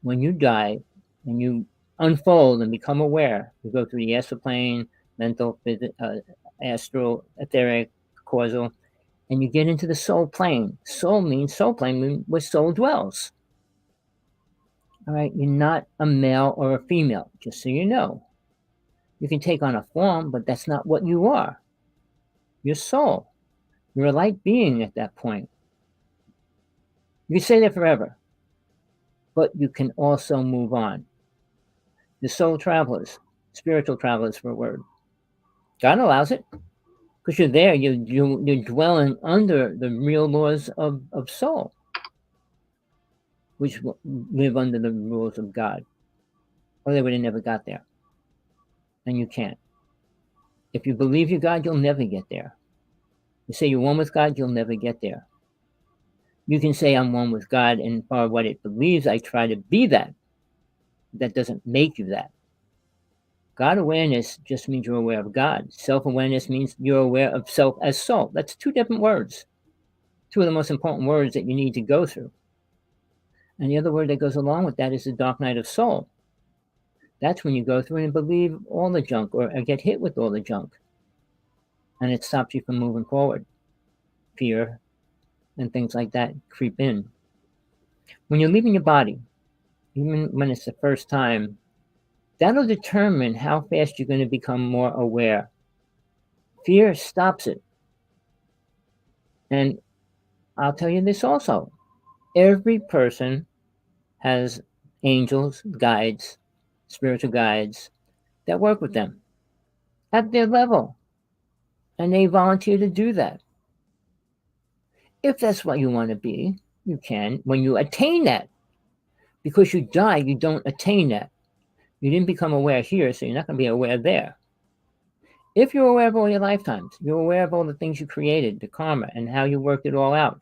When you die and you unfold and become aware, you go through the astral plane, mental, astral, etheric, causal, and you get into the soul plane. Soul plane means where soul dwells. All right, you're not a male or a female, just so you know. You can take on a form, but that's not what you are. You're soul. You're a light being at that point. You can stay there forever, but you can also move on. The soul travelers, spiritual travelers for a word. God allows it because you're there. You're dwelling under the real laws of soul, which live under the rules of God, or they would have never got there. And you can't. If you believe you're God, you'll never get there. You say you're one with God, you'll never get there. You can say I'm one with God, and for what it believes, I try to be that. That doesn't make you that. God awareness just means you're aware of God. Self-awareness means you're aware of self as soul. That's two different words. Two of the most important words that you need to go through. And the other word that goes along with that is the dark night of soul. That's when you go through and believe all the junk or get hit with all the junk. And it stops you from moving forward. Fear and things like that creep in. When you're leaving your body, even when it's the first time, that'll determine how fast you're going to become more aware. Fear stops it. And I'll tell you this also. Every person has angels, guides, spiritual guides that work with them at their level. And they volunteer to do that. If that's what you want to be, you can. When you attain that, because you die, you don't attain that. You didn't become aware here, so you're not going to be aware there. If you're aware of all your lifetimes, you're aware of all the things you created, the karma, and how you worked it all out,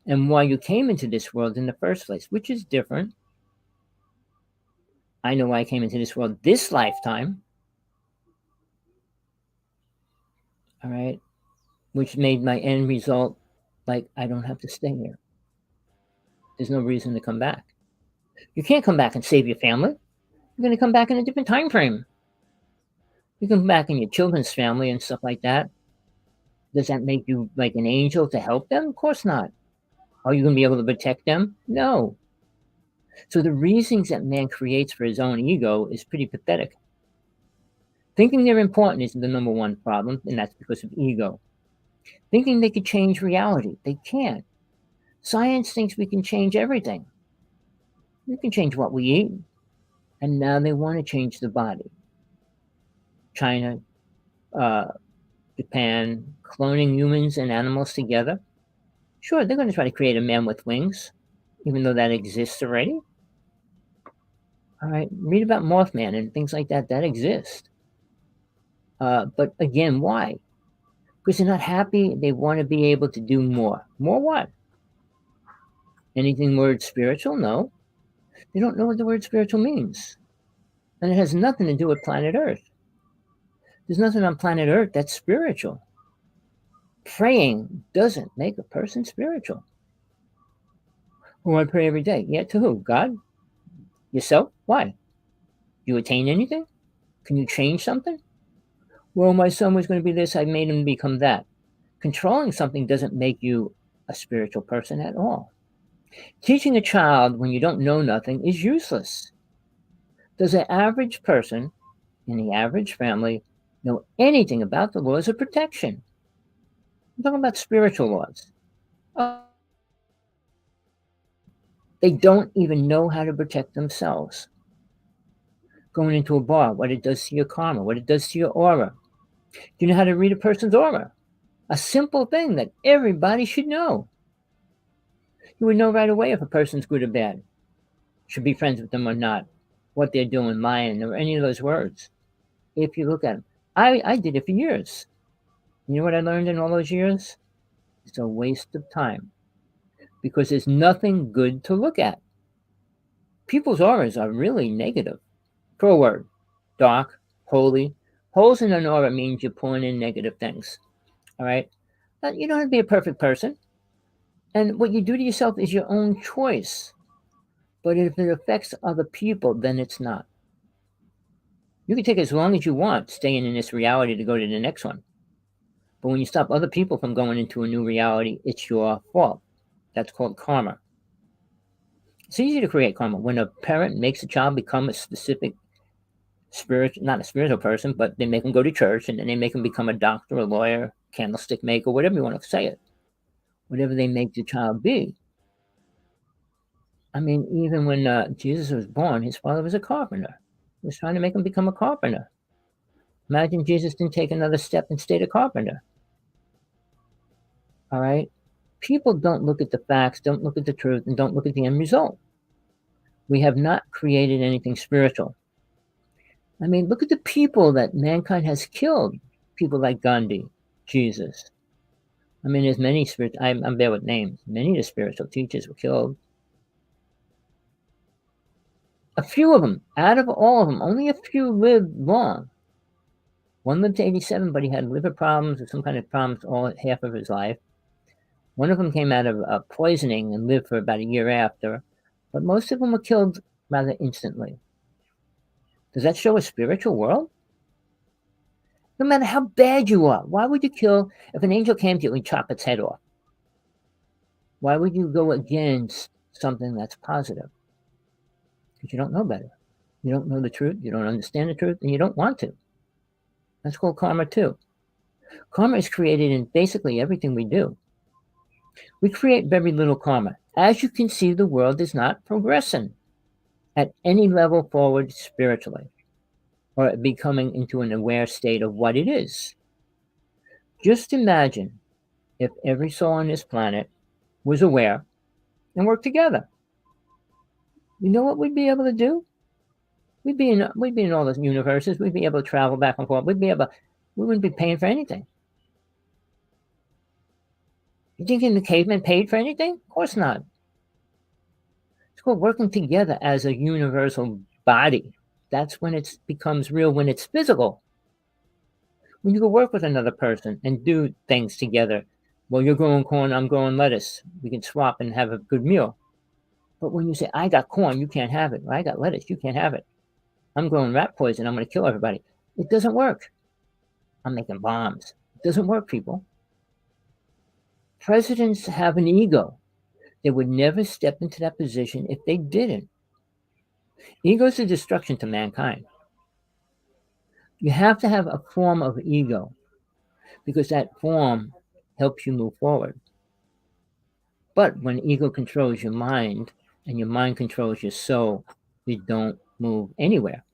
and why you came into this world in the first place, which is different. I know why I came into this world this lifetime. All right. Which made my end result like I don't have to stay here. There's no reason to come back. You can't come back and save your family. You're going to come back in a different time frame. You come back in your children's family and stuff like that. Does that make you like an angel to help them? Of course not. Are you going to be able to protect them? No. So the reasons that man creates for his own ego is pretty pathetic. Thinking they're important is the number one problem, and that's because of ego. Thinking they could change reality, they can't. Science thinks we can change everything. We can change what we eat, and now they want to change the body. China, Japan, cloning humans and animals together. Sure, they're going to try to create a man with wings, even though that exists already. All right, read about Mothman and things like that. That exist. But again, why? Because they're not happy. They want to be able to do more. More what? Anything word spiritual? No. They don't know what the word spiritual means. And it has nothing to do with planet Earth. There's nothing on planet Earth that's spiritual. Praying doesn't make a person spiritual. Oh, I pray every day. Yeah, to who? God? Yourself? Why? You attain anything? Can you change something? Well, my son was going to be this. I made him become that. Controlling something doesn't make you a spiritual person at all. Teaching a child when you don't know nothing is useless. Does an average person in the average family know anything about the laws of protection? I'm talking about spiritual laws. They don't even know how to protect themselves. Going into a bar, what it does to your karma, what it does to your aura. Do you know how to read a person's aura? A simple thing that everybody should know. You would know right away if a person's good or bad, should be friends with them or not, what they're doing, lying, or any of those words. If you look at them. I did it for years. You know what I learned in all those years? It's a waste of time because there's nothing good to look at. People's auras are really negative. For a word, dark, holy. Holes in an aura means you're pulling in negative things. All right? You don't have to be a perfect person. And what you do to yourself is your own choice. But if it affects other people, then it's not. You can take as long as you want staying in this reality to go to the next one. But when you stop other people from going into a new reality, it's your fault. That's called karma. It's easy to create karma. When a parent makes a child become a specific not a spiritual person, but they make them go to church, and then they make them become a doctor, a lawyer, candlestick maker, whatever you want to say it. Whatever they make the child be. I mean, even when Jesus was born, his father was a carpenter. He was trying to make him become a carpenter. Imagine Jesus didn't take another step and stayed a carpenter. All right? People don't look at the facts, don't look at the truth, and don't look at the end result. We have not created anything spiritual. I mean, look at the people that mankind has killed. People like Gandhi, Jesus. I mean, there's many I'm bad with names. Many of the spiritual teachers were killed. A few of them, out of all of them, only a few lived long. One lived to 87, but he had liver problems or some kind of problems all half of his life. One of them came out of poisoning and lived for about a year after, but most of them were killed rather instantly. Does that show a spiritual world? No matter how bad you are, why would you kill if an angel came to you and chop its head off? Why would you go against something that's positive? Because you don't know better. You don't know the truth, you don't understand the truth, and you don't want to. That's called karma too. Karma is created in basically everything we do. We create very little karma. As you can see, the world is not progressing at any level forward spiritually or becoming into an aware state of what it is. Just imagine if every soul on this planet was aware and worked together. You know what we'd be able to do? We'd be in all the universes. We'd be able to travel back and forth. We wouldn't be paying for anything. You thinking the cavemen paid for anything? Of course not. It's called working together as a universal body. That's when it becomes real, when it's physical. When you go work with another person and do things together. Well, you're growing corn, I'm growing lettuce. We can swap and have a good meal. But when you say, I got corn, you can't have it. Or I got lettuce, you can't have it. I'm growing rat poison, I'm going to kill everybody. It doesn't work. I'm making bombs. It doesn't work, people. Presidents have an ego. They would never step into that position if they didn't. Ego is a destruction to mankind. You have to have a form of ego because that form helps you move forward. But when ego controls your mind and your mind controls your soul, you don't move anywhere.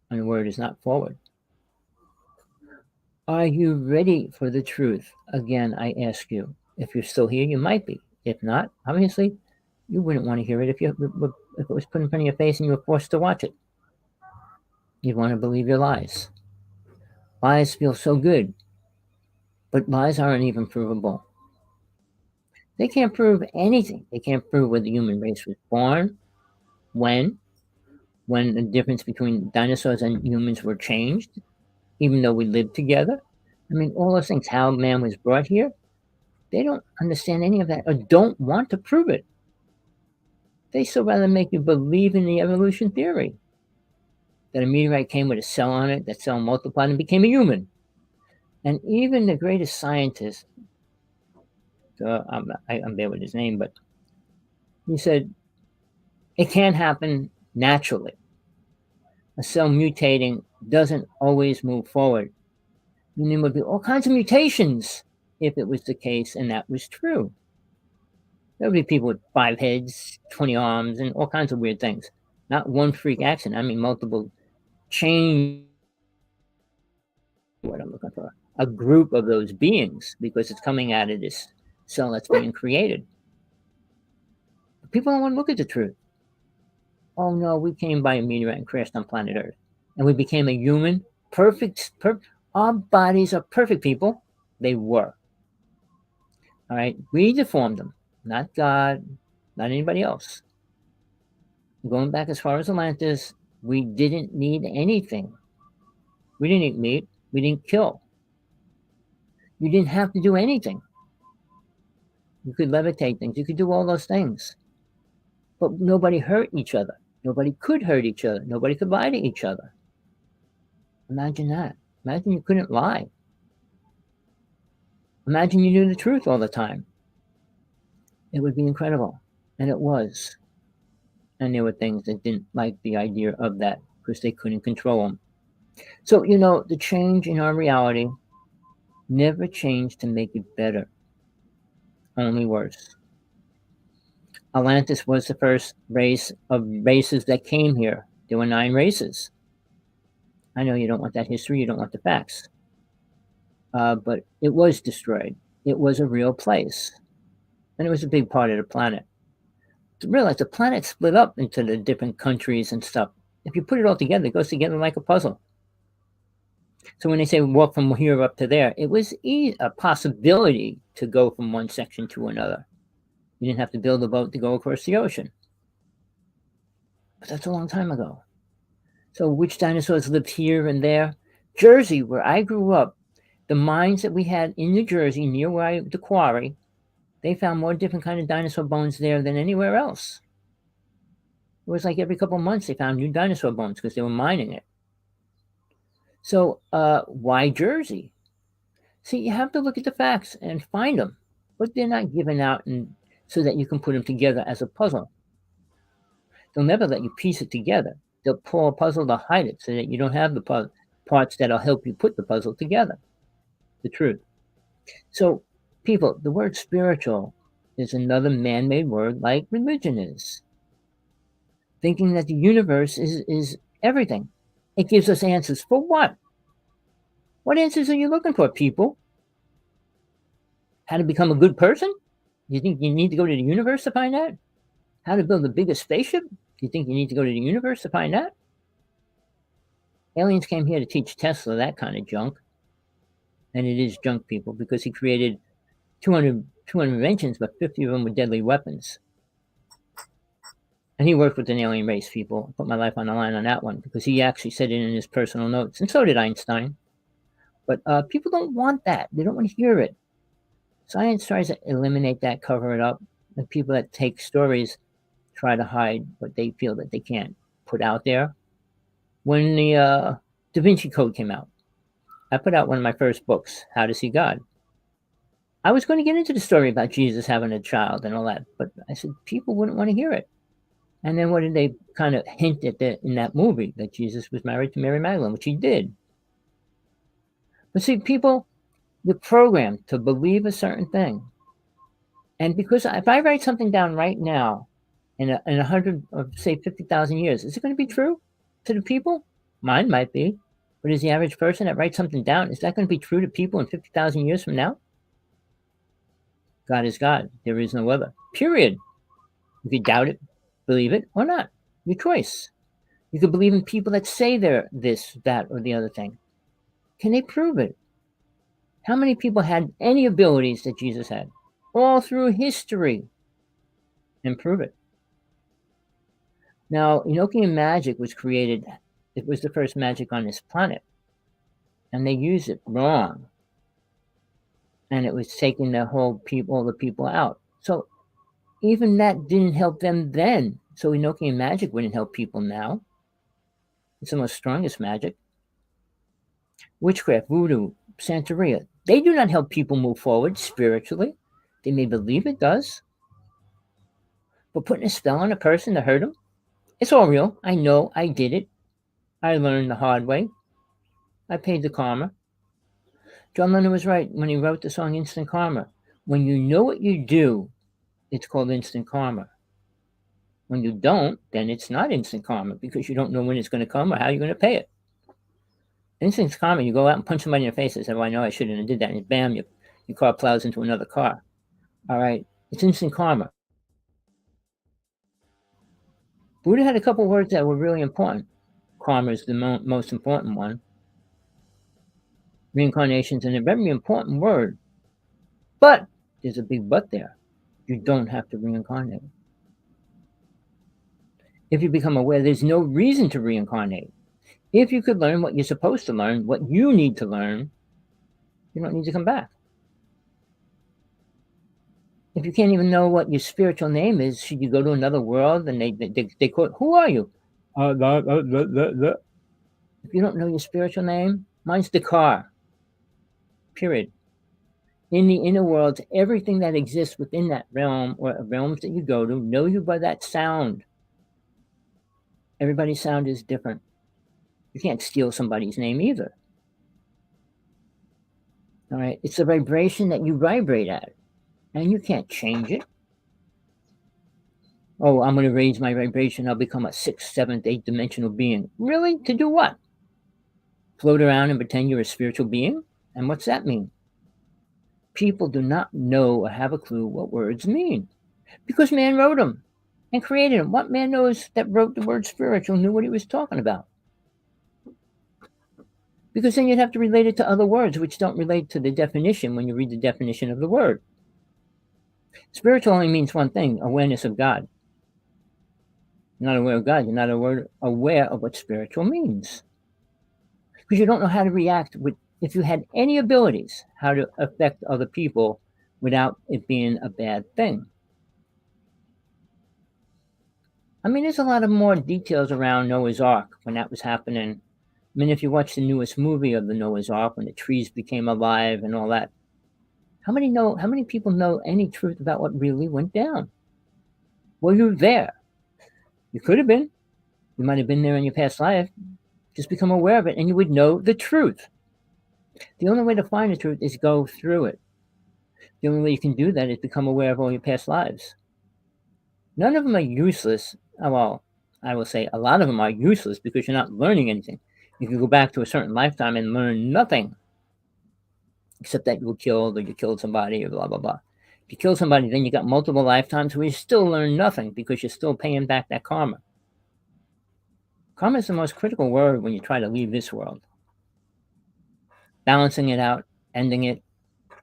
And the word is not forward. Are you ready for the truth? Again, I ask you. If you're still here, you might be. If not, obviously, you wouldn't want to hear it if it was put in front of your face and you were forced to watch it. You'd want to believe your lies. Lies feel so good, but lies aren't even provable. They can't prove anything. They can't prove where the human race was born, when the difference between dinosaurs and humans were changed, even though we lived together. I mean, all those things, how man was brought here, they don't understand any of that or don't want to prove it. They still rather make you believe in the evolution theory that a meteorite came with a cell on it, that cell multiplied and became a human. And even the greatest scientist, I'm bad with his name, but he said it can't happen naturally. A cell mutating doesn't always move forward. And there would be all kinds of mutations if it was the case, and that was true. There would be people with 5 heads, 20 arms, and all kinds of weird things. Not one freak accident. I mean, multiple change. What I'm looking for. A group of those beings because it's coming out of this cell that's being created. People don't want to look at the truth. Oh no, we came by a meteorite and crashed on planet Earth. And we became a human. Perfect. Our bodies are perfect, people. They were. All right. We deformed them. Not God, not anybody else. Going back as far as Atlantis, we didn't need anything. We didn't eat meat. We didn't kill. You didn't have to do anything. You could levitate things. You could do all those things. But nobody hurt each other. Nobody could hurt each other. Nobody could lie to each other. Imagine that. Imagine you couldn't lie. Imagine you knew the truth all the time. It would be incredible. And it was. And there were things that didn't like the idea of that because they couldn't control them. So, the change in our reality never changed to make it better. Only worse. Atlantis was the first race of races that came here. There were 9 races. I know you don't want that history. You don't want the facts. But it was destroyed. It was a real place. And it was a big part of the planet. To realize the planet split up into the different countries and stuff. If you put it all together, it goes together like a puzzle. So when they say walk from here up to there, it was a possibility to go from one section to another. You didn't have to build a boat to go across the ocean. But that's a long time ago. So which dinosaurs lived here and there? Jersey, where I grew up, the mines that we had in New Jersey, near the quarry, they found more different kind of dinosaur bones there than anywhere else. It was like every couple of months they found new dinosaur bones because they were mining it. So why Jersey? See, you have to look at the facts and find them, but they're not given out so that you can put them together as a puzzle. They'll never let you piece it together. They'll pull a puzzle to hide it so that you don't have the parts that'll help you put the puzzle together. The truth. So, people, the word spiritual is another man-made word like religion is. Thinking that the universe is everything. It gives us answers for what? What answers are you looking for, people? How to become a good person? You think you need to go to the universe to find that? How to build the biggest spaceship? You think you need to go to the universe to find that? Aliens came here to teach Tesla that kind of junk. And it is junk, people, because he created 200 inventions, but 50 of them were deadly weapons. And he worked with an alien race, people. I put my life on the line on that one because he actually said it in his personal notes. And so did Einstein. But people don't want that. They don't want to hear it. Science tries to eliminate that, cover it up. And people that take stories try to hide what they feel that they can't put out there. When the Da Vinci Code came out. I put out one of my first books, How to See God. I was going to get into the story about Jesus having a child and all that, but I said people wouldn't want to hear it. And then what did they kind of hint at in that movie? That Jesus was married to Mary Magdalene, which he did. But see, people, you're programmed to believe a certain thing. And because if I write something down right now, in 100 or say 50,000 years, is it going to be true to the people? Mine might be. But is the average person that writes something down, is that going to be true to people in 50,000 years from now? God is God. There is no other. Period. If you doubt it, believe it or not. Your choice. You could believe in people that say they're this, that, or the other thing. Can they prove it? How many people had any abilities that Jesus had? All through history. And prove it. Now, Enochian magic was created, it was the first magic on this planet. And they used it wrong. And it was taking all the people out. So even that didn't help them then. So Enochian magic wouldn't help people now. It's the most strongest magic. Witchcraft, voodoo, Santeria, they do not help people move forward spiritually. They may believe it does. But putting a spell on a person to hurt them, it's all real. I know I did it. I learned the hard way. I paid the karma. John Lennon was right when he wrote the song Instant Karma. When you know what you do, it's called instant karma. When you don't, then it's not instant karma because you don't know when it's going to come or how you're going to pay it. Instant karma, you go out and punch somebody in the face and say, well, I know I shouldn't have did that. And bam, your car plows into another car. All right. It's instant karma. Buddha had a couple words that were really important. Karma is the most important one. Reincarnation is a very important word. But there's a big but there. You don't have to reincarnate. If you become aware, there's no reason to reincarnate. If you could learn what you're supposed to learn, what you need to learn, you don't need to come back. If you can't even know what your spiritual name is, should you go to another world and they call it, who are you? If you don't know your spiritual name, mine's the car. Period. In the inner worlds, everything that exists within that realm or realms that you go to know you by that sound. Everybody's sound is different. You can't steal somebody's name either. All right. It's the vibration that you vibrate at, and you can't change it. Oh, I'm going to raise my vibration. I'll become a 6th, 7th, 8th dimensional being. Really? To do what? Float around and pretend you're a spiritual being? And what's that mean? People do not know or have a clue what words mean because man wrote them and created them. What man knows that wrote the word spiritual knew what he was talking about? Because then you'd have to relate it to other words which don't relate to the definition when you read the definition of the word. Spiritual only means one thing, awareness of God. You're not aware of God, you're not aware of what spiritual means. Because you don't know how to react if you had any abilities, how to affect other people without it being a bad thing. I mean, there's a lot of more details around Noah's Ark when that was happening. I mean, if you watch the newest movie of the Noah's Ark, when the trees became alive and all that, how many people know any truth about what really went down? Well, you're there. You could have been. You might have been there in your past life. Just become aware of it and you would know the truth. The only way to find the truth is go through it. The only way you can do that is become aware of all your past lives. None of them are useless. Well, I will say a lot of them are useless because you're not learning anything. You can go back to a certain lifetime and learn nothing. Except that you were killed or you killed somebody or blah, blah, blah. If you kill somebody, then you got multiple lifetimes where you still learn nothing because you're still paying back that karma. Karma is the most critical word when you try to leave this world. Balancing it out, ending it,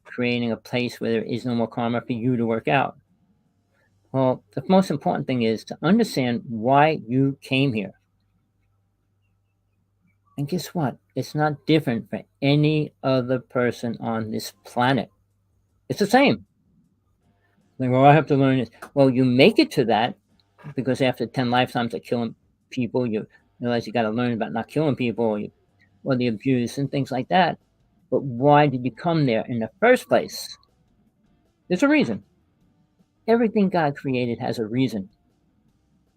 creating a place where there is no more karma for you to work out. Well, the most important thing is to understand why you came here. And guess what? It's not different for any other person on this planet. It's the same. Like, well, I have to learn this. Well, you make it to that because after 10 lifetimes of killing people, you realize you got to learn about not killing people. or the abuse and things like that. But why did you come there in the first place? There's a reason. Everything God created has a reason.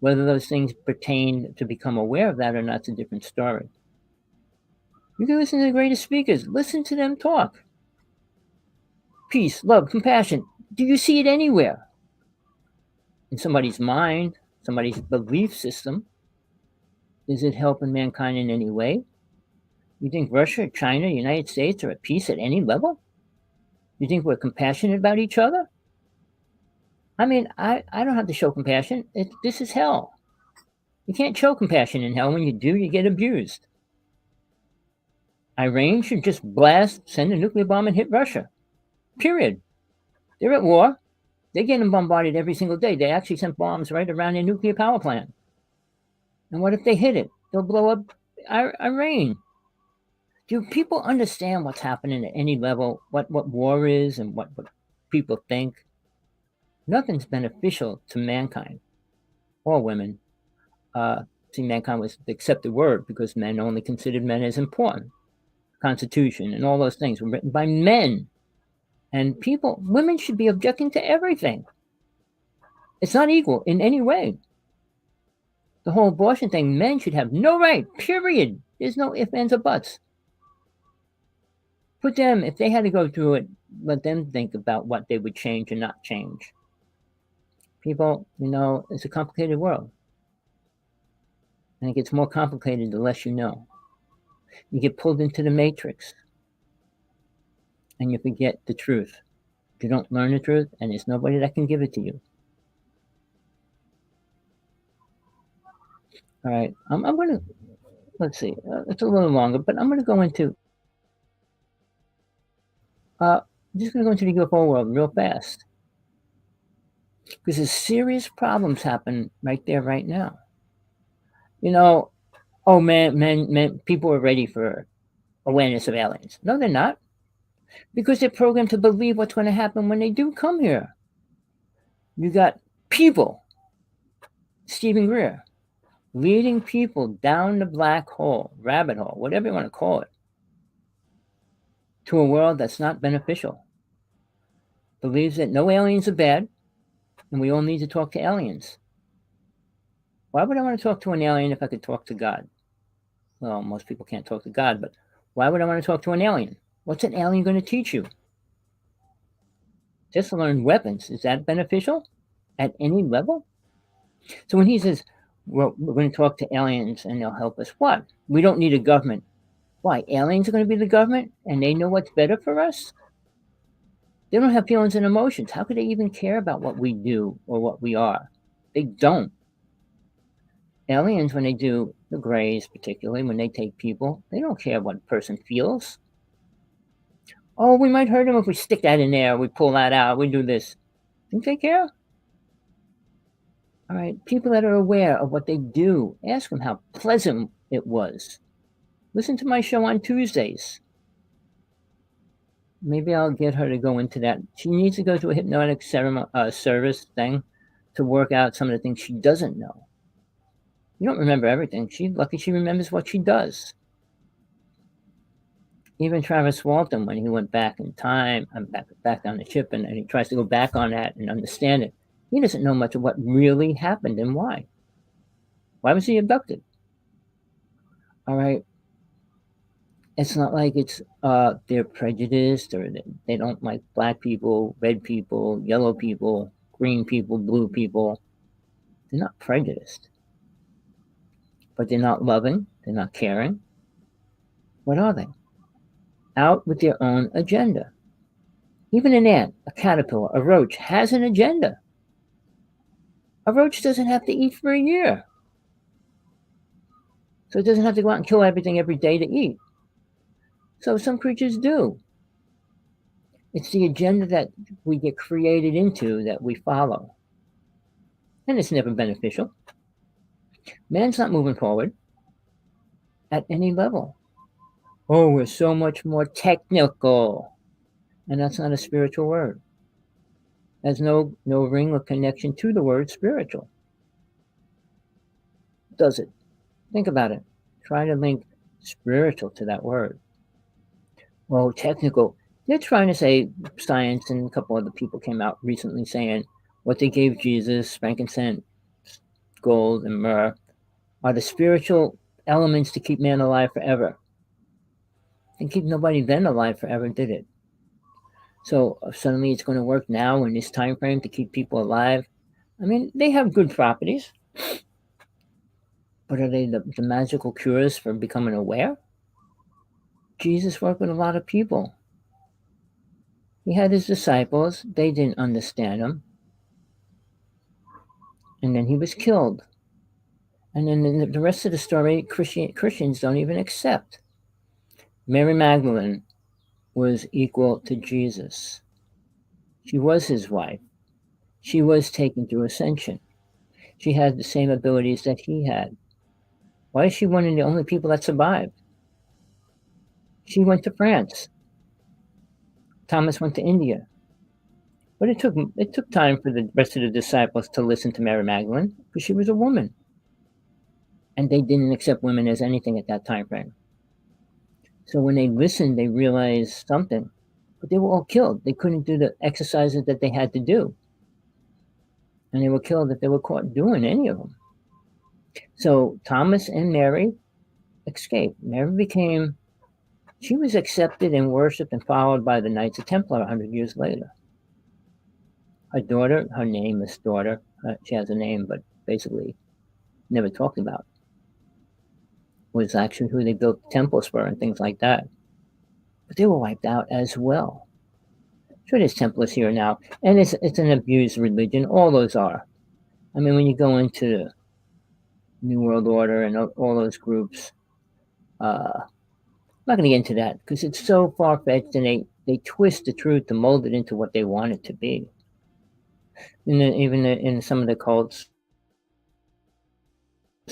Whether those things pertain to become aware of that or not is a different story. You can listen to the greatest speakers. Listen to them talk. Peace, love, compassion. Do you see it anywhere? In somebody's mind, somebody's belief system? Is it helping mankind in any way? You think Russia, China, United States are at peace at any level? You think we're compassionate about each other? I mean, I don't have to show compassion. This is hell. You can't show compassion in hell. When you do, you get abused. Iran should just send a nuclear bomb and hit Russia. Period. They're at war. They're getting bombarded every single day. They actually sent bombs right around their nuclear power plant. And what if they hit it? They'll blow up Iran. Do people understand what's happening at any level? What war is and what people think? Nothing's beneficial to mankind or women. See, mankind was the accepted word because men only considered men as important. Constitution and all those things were written by men. And women should be objecting to everything. It's not equal in any way. The whole abortion thing, men should have no right, period. There's no ifs, ands, or buts. Put them, if they had to go through it, let them think about what they would change or not change. People, it's a complicated world. And it gets more complicated the less you know. You get pulled into the matrix. And you forget the truth. You don't learn the truth, and there's nobody that can give it to you. All right, I'm going to, let's see, it's a little longer, but I'm going to go into, I'm just going to go into the UFO world real fast. Because there's serious problems happen right there, right now. Oh man, people are ready for awareness of aliens. No, they're not. Because they're programmed to believe what's going to happen when they do come here. You got people, Stephen Greer, leading people down the black hole, rabbit hole, whatever you want to call it, to a world that's not beneficial. Believes that no aliens are bad, and we all need to talk to aliens. Why would I want to talk to an alien if I could talk to God? Well, most people can't talk to God, but why would I want to talk to an alien? What's an alien going to teach you? Just to learn weapons. Is that beneficial at any level? So when he says, well, we're going to talk to aliens and they'll help us, what? We don't need a government. Why? Aliens are going to be the government and they know what's better for us? They don't have feelings and emotions. How could they even care about what we do or what we are? They don't. Aliens, when they do, the Greys particularly, when they take people, they don't care what a person feels. Oh, we might hurt them if we stick that in there, we pull that out, we do this. Think they care? All right, people that are aware of what they do, ask them how pleasant it was. Listen to my show on Tuesdays. Maybe I'll get her to go into that. She needs to go to a hypnotic service thing to work out some of the things she doesn't know. You don't remember everything. She's lucky she remembers what she does. Even Travis Walton, when he went back in time, back on the ship, and he tries to go back on that and understand it, he doesn't know much of what really happened and why. Why was he abducted? All right. It's not like they're prejudiced or they don't like black people, red people, yellow people, green people, blue people. They're not prejudiced. But they're not loving. They're not caring. What are they? Out with their own agenda. Even an ant, a caterpillar, a roach has an agenda. A roach doesn't have to eat for a year. So it doesn't have to go out and kill everything every day to eat. So some creatures do. It's the agenda that we get created into that we follow. And it's never beneficial. Man's not moving forward at any level. Oh, we're so much more technical. And that's not a spiritual word. There's no ring or connection to the word spiritual. Does it? Think about it. Try to link spiritual to that word. Well, technical. They're trying to say science, and a couple other people came out recently saying what they gave Jesus, frankincense, gold, and myrrh, are the spiritual elements to keep man alive forever. And keep nobody then alive forever, did it? So suddenly it's going to work now in this time frame to keep people alive. I mean, they have good properties, but are they the magical cures for becoming aware? Jesus worked with a lot of people. He had his disciples. They didn't understand him. And then he was killed. And then the rest of the story, Christians don't even accept. Mary Magdalene was equal to Jesus. She was his wife. She was taken through ascension. She had the same abilities that he had. Why is she one of the only people that survived? She went to France. Thomas went to India. But it took time for the rest of the disciples to listen to Mary Magdalene because she was a woman. And they didn't accept women as anything at that time frame. So when they listened, they realized something. But they were all killed. They couldn't do the exercises that they had to do. And they were killed if they were caught doing any of them. So Thomas and Mary escaped. She was accepted and worshipped and followed by the Knights of Templar 100 years later. Her daughter, her nameless daughter, she has a name, but basically never talked about, was actually who they built temples for and things like that. But they were wiped out as well. Sure, there's Templars here now, and it's an abused religion. All those are. I mean, when you go into the New World Order and all those groups, I'm not going to get into that because it's so far-fetched, and they twist the truth to mold it into what they want it to be. And then even in some of the cults,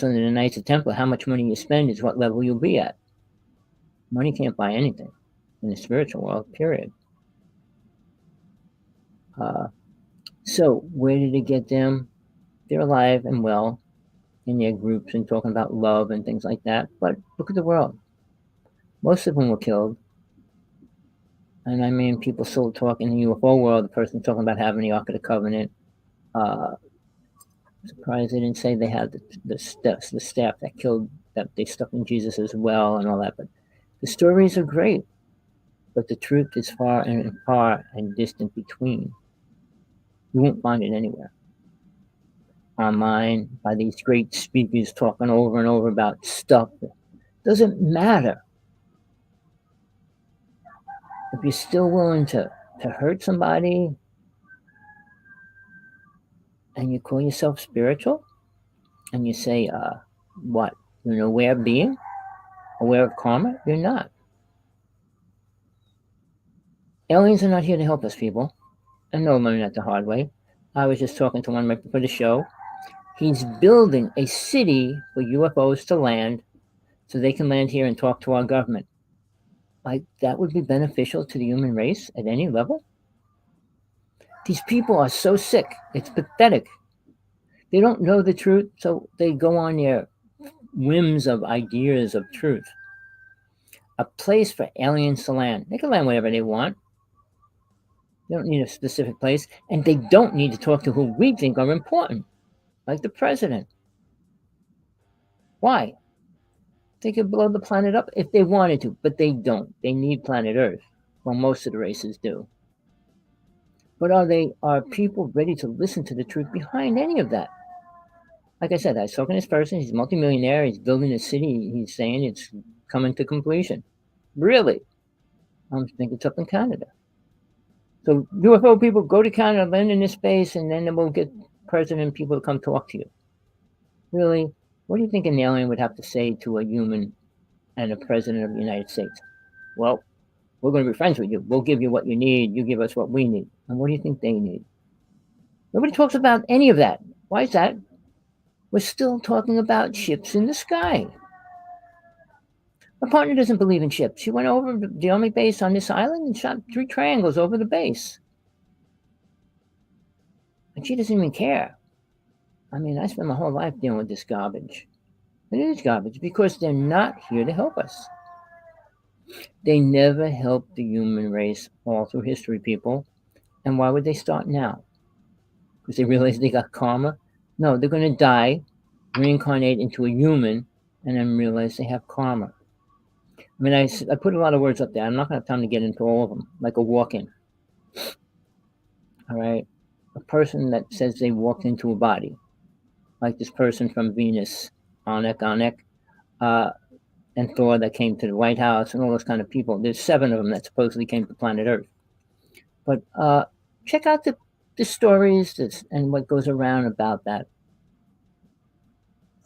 under the Knights of Templar, how much money you spend is what level you'll be at. Money can't buy anything in the spiritual world, period. So where did it get them? They're alive and well in their groups and talking about love and things like that. But look at the world. Most of them were killed. And I mean, people still talk in the UFO world, the person talking about having the Ark of the Covenant. Surprised they didn't say they had the staff that killed, that they stuck in Jesus as well and all that. But the stories are great. But the truth is far and distant between. You won't find it anywhere. Online, by these great speakers talking over and over about stuff that doesn't matter. If you're still willing to hurt somebody and you call yourself spiritual and you say, what? You're an aware being? Aware of karma? You're not. Aliens are not here to help us, people. And no, learning that the hard way. I was just talking to one right before the show. He's building a city for UFOs to land so they can land here and talk to our government. Like, that would be beneficial to the human race at any level? These people are so sick. It's pathetic. They don't know the truth, so they go on their whims of ideas of truth. A place for aliens to land. They can land wherever they want. They don't need a specific place, and they don't need to talk to who we think are important, like the president. Why? They could blow the planet up if they wanted to, but they don't. They need planet Earth. Well, most of the races do. But are people ready to listen to the truth behind any of that? Like I said, I was talking to this person. He's a multimillionaire. He's building a city. He's saying it's coming to completion. Really? I think it's up in Canada. So UFO people, go to Canada, land in this space, and then we'll get president people to come talk to you. Really? What do you think an alien would have to say to a human and a president of the United States? Well, we're going to be friends with you. We'll give you what you need. You give us what we need. And what do you think they need? Nobody talks about any of that. Why is that? We're still talking about ships in the sky. My partner doesn't believe in ships. She went over to the Army base on this island and shot 3 triangles over the base. And she doesn't even care. I mean, I spent my whole life dealing with this garbage. It is garbage because they're not here to help us. They never helped the human race all through history, people. And why would they start now? Because they realize they got karma? No, they're going to die, reincarnate into a human, and then realize they have karma. I mean, I put a lot of words up there. I'm not going to have time to get into all of them, like a walk in. All right? A person that says they walked into a body, like this person from Venus, Anek, uh, and Thor that came to the White House, and all those kind of people. There's 7 of them that supposedly came to planet Earth. But check out the stories and what goes around about that.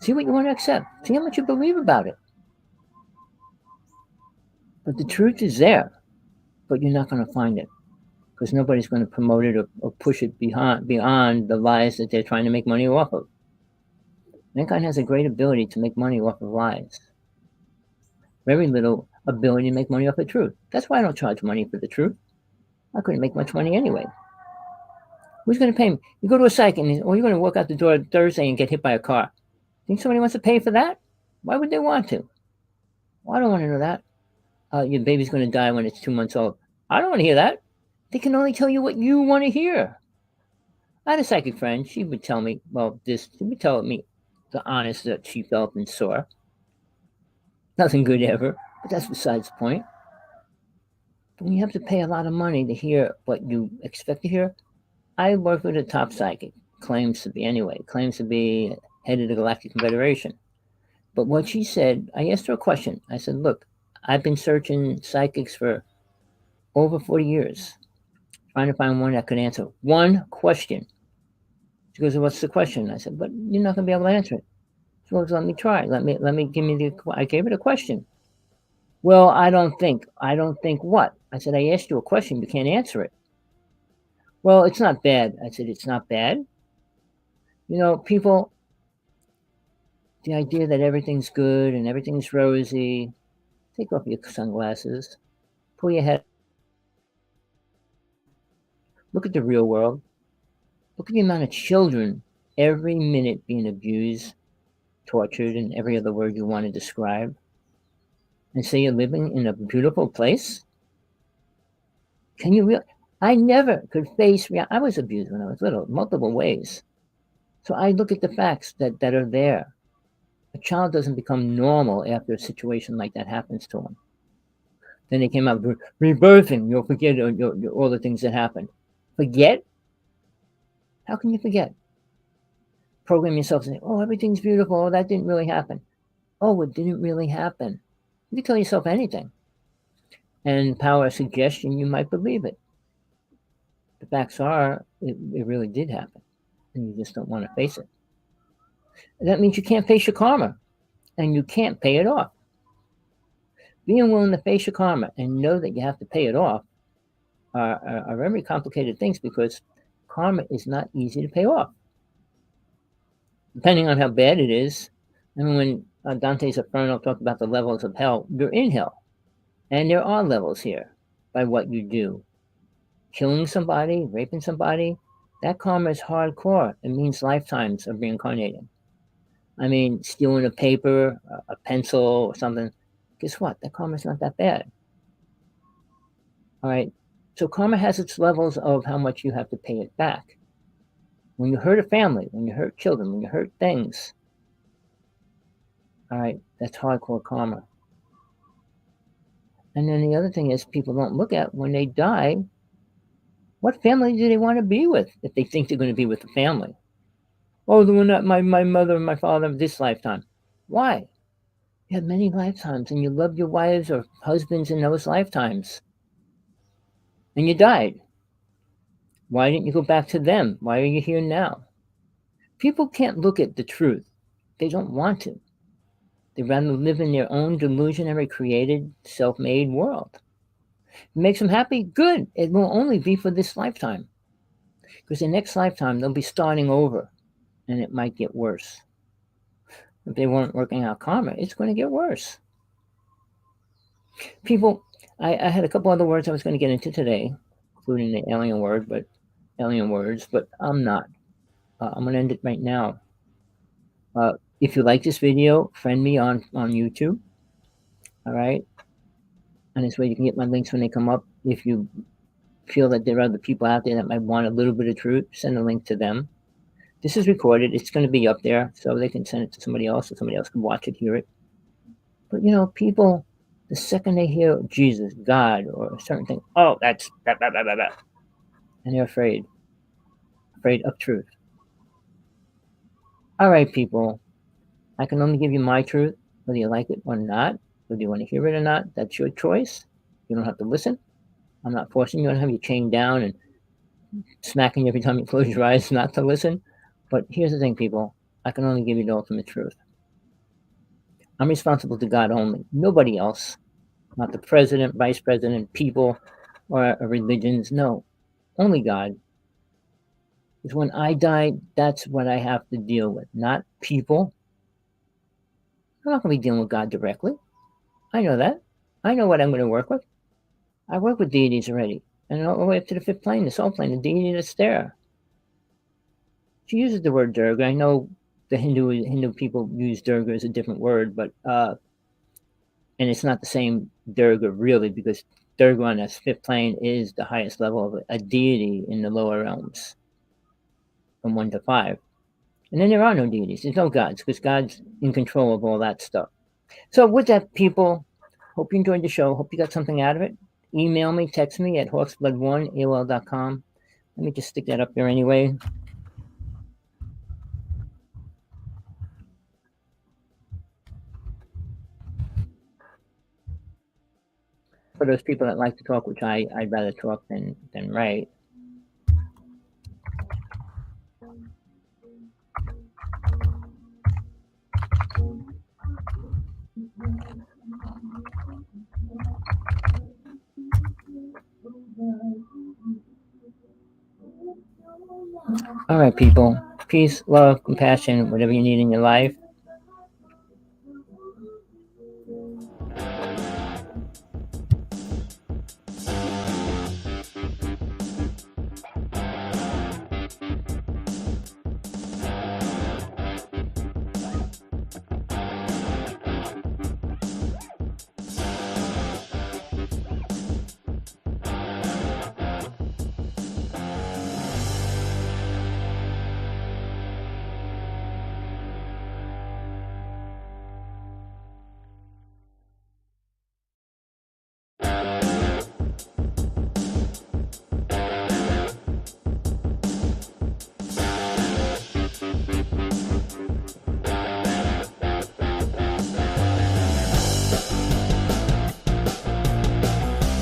See what you want to accept. See how much you believe about it. But the truth is there, but you're not going to find it because nobody's going to promote it or push it beyond the lies that they're trying to make money off of. Mankind has a great ability to make money off of lies. Very little ability to make money off of truth. That's why I don't charge money for the truth. I couldn't make much money anyway. Who's going to pay me? You go to a psych or you're going to walk out the door Thursday and get hit by a car. Think somebody wants to pay for that? Why would they want to? Well, I don't want to know that. Your baby's going to die when it's 2 months old. I don't want to hear that. They can only tell you what you want to hear. I had a psychic friend. She would tell me, she would tell me the honest that she felt and saw. Nothing good ever, but that's besides the point. But when you have to pay a lot of money to hear what you expect to hear, I work with a top psychic, claims to be head of the Galactic Confederation. But what she said, I asked her a question. I said, look, I've been searching psychics for over 40 years, trying to find one that could answer one question. She goes, what's the question? I said, but you're not going to be able to answer it. She goes, let me try. I gave her the question. Well, I don't think what? I said, I asked you a question. You can't answer it. Well, it's not bad. I said, it's not bad. People, the idea that everything's good and everything's rosy, take off your sunglasses, pull your head, look at the real world. Look at the amount of children every minute being abused, tortured, and every other word you want to describe. And say you're living in a beautiful place? Can you I never could face I was abused when I was little, multiple ways. So I look at the facts that are there. A child doesn't become normal after a situation like that happens to him. Then they came out rebirthing. You'll forget all the things that happened. Forget? How can you forget? Program yourself and say, oh, everything's beautiful. Oh, that didn't really happen. Oh, it didn't really happen. You can tell yourself anything. And power of suggestion, you might believe it. The facts are, it really did happen. And you just don't want to face it. And that means you can't face your karma. And you can't pay it off. Being willing to face your karma and know that you have to pay it off are very complicated things because karma is not easy to pay off. Depending on how bad it is. I mean, when Dante's Inferno talked about the levels of hell, you're in hell. And there are levels here by what you do. Killing somebody, raping somebody, that karma is hardcore. It means lifetimes of reincarnating. I mean, stealing a paper, a pencil, or something. Guess what? That karma is not that bad. All right. So karma has its levels of how much you have to pay it back. When you hurt a family, when you hurt children, when you hurt things, all right, that's hardcore karma. And then the other thing is people don't look at when they die, what family do they want to be with if they think they're going to be with the family? Oh, the one that my mother and my father this lifetime. Why? You had many lifetimes and you loved your wives or husbands in those lifetimes. And you died. Why didn't you go back to them? Why are you here now? People can't look at the truth. They don't want to. They rather live in their own delusionary created, self-made world. It makes them happy? Good. It will only be for this lifetime. Because the next lifetime, they'll be starting over. And it might get worse. If they weren't working out karma, it's going to get worse. People, I had a couple other words I was going to get into today, including the alien words, but I'm not. I'm going to end it right now. If you like this video, friend me on YouTube. All right. And this way you can get my links when they come up. If you feel that there are other people out there that might want a little bit of truth, send a link to them. This is recorded. It's going to be up there so they can send it to somebody else so somebody else can watch it, hear it. But, people, the second they hear Jesus, God, or a certain thing, oh, that's blah, blah, blah, blah, blah. And they're afraid of truth. All right, people, I can only give you my truth, whether you like it or not, whether you want to hear it or not. That's your choice. You don't have to listen. I'm not forcing you. I don't have you chained down and smacking you every time you close your eyes not to listen. But here's the thing, people. I can only give you the ultimate truth. I'm responsible to God only. Nobody else. Not the president, vice president, people, or religions. No. Only God. Because when I die, that's what I have to deal with. Not people. I'm not going to be dealing with God directly. I know that. I know what I'm going to work with. I work with deities already. And all the way up to the fifth plane, the soul plane, the deity that's there. She uses the word Durga. I know the Hindu people use Durga as a different word, but and it's not the same Durga really, because Durga on that fifth plane is the highest level of a deity in the lower realms, from 1 to 5. And then there are no deities. There's no gods, because God's in control of all that stuff. So with that, people, hope you enjoyed the show. Hope you got something out of it. Email me, text me at hawksblood1@aol.com. Let me just stick that up there anyway. For those people that like to talk, which I'd rather talk than write. All right, people. Peace, love, compassion, whatever you need in your life.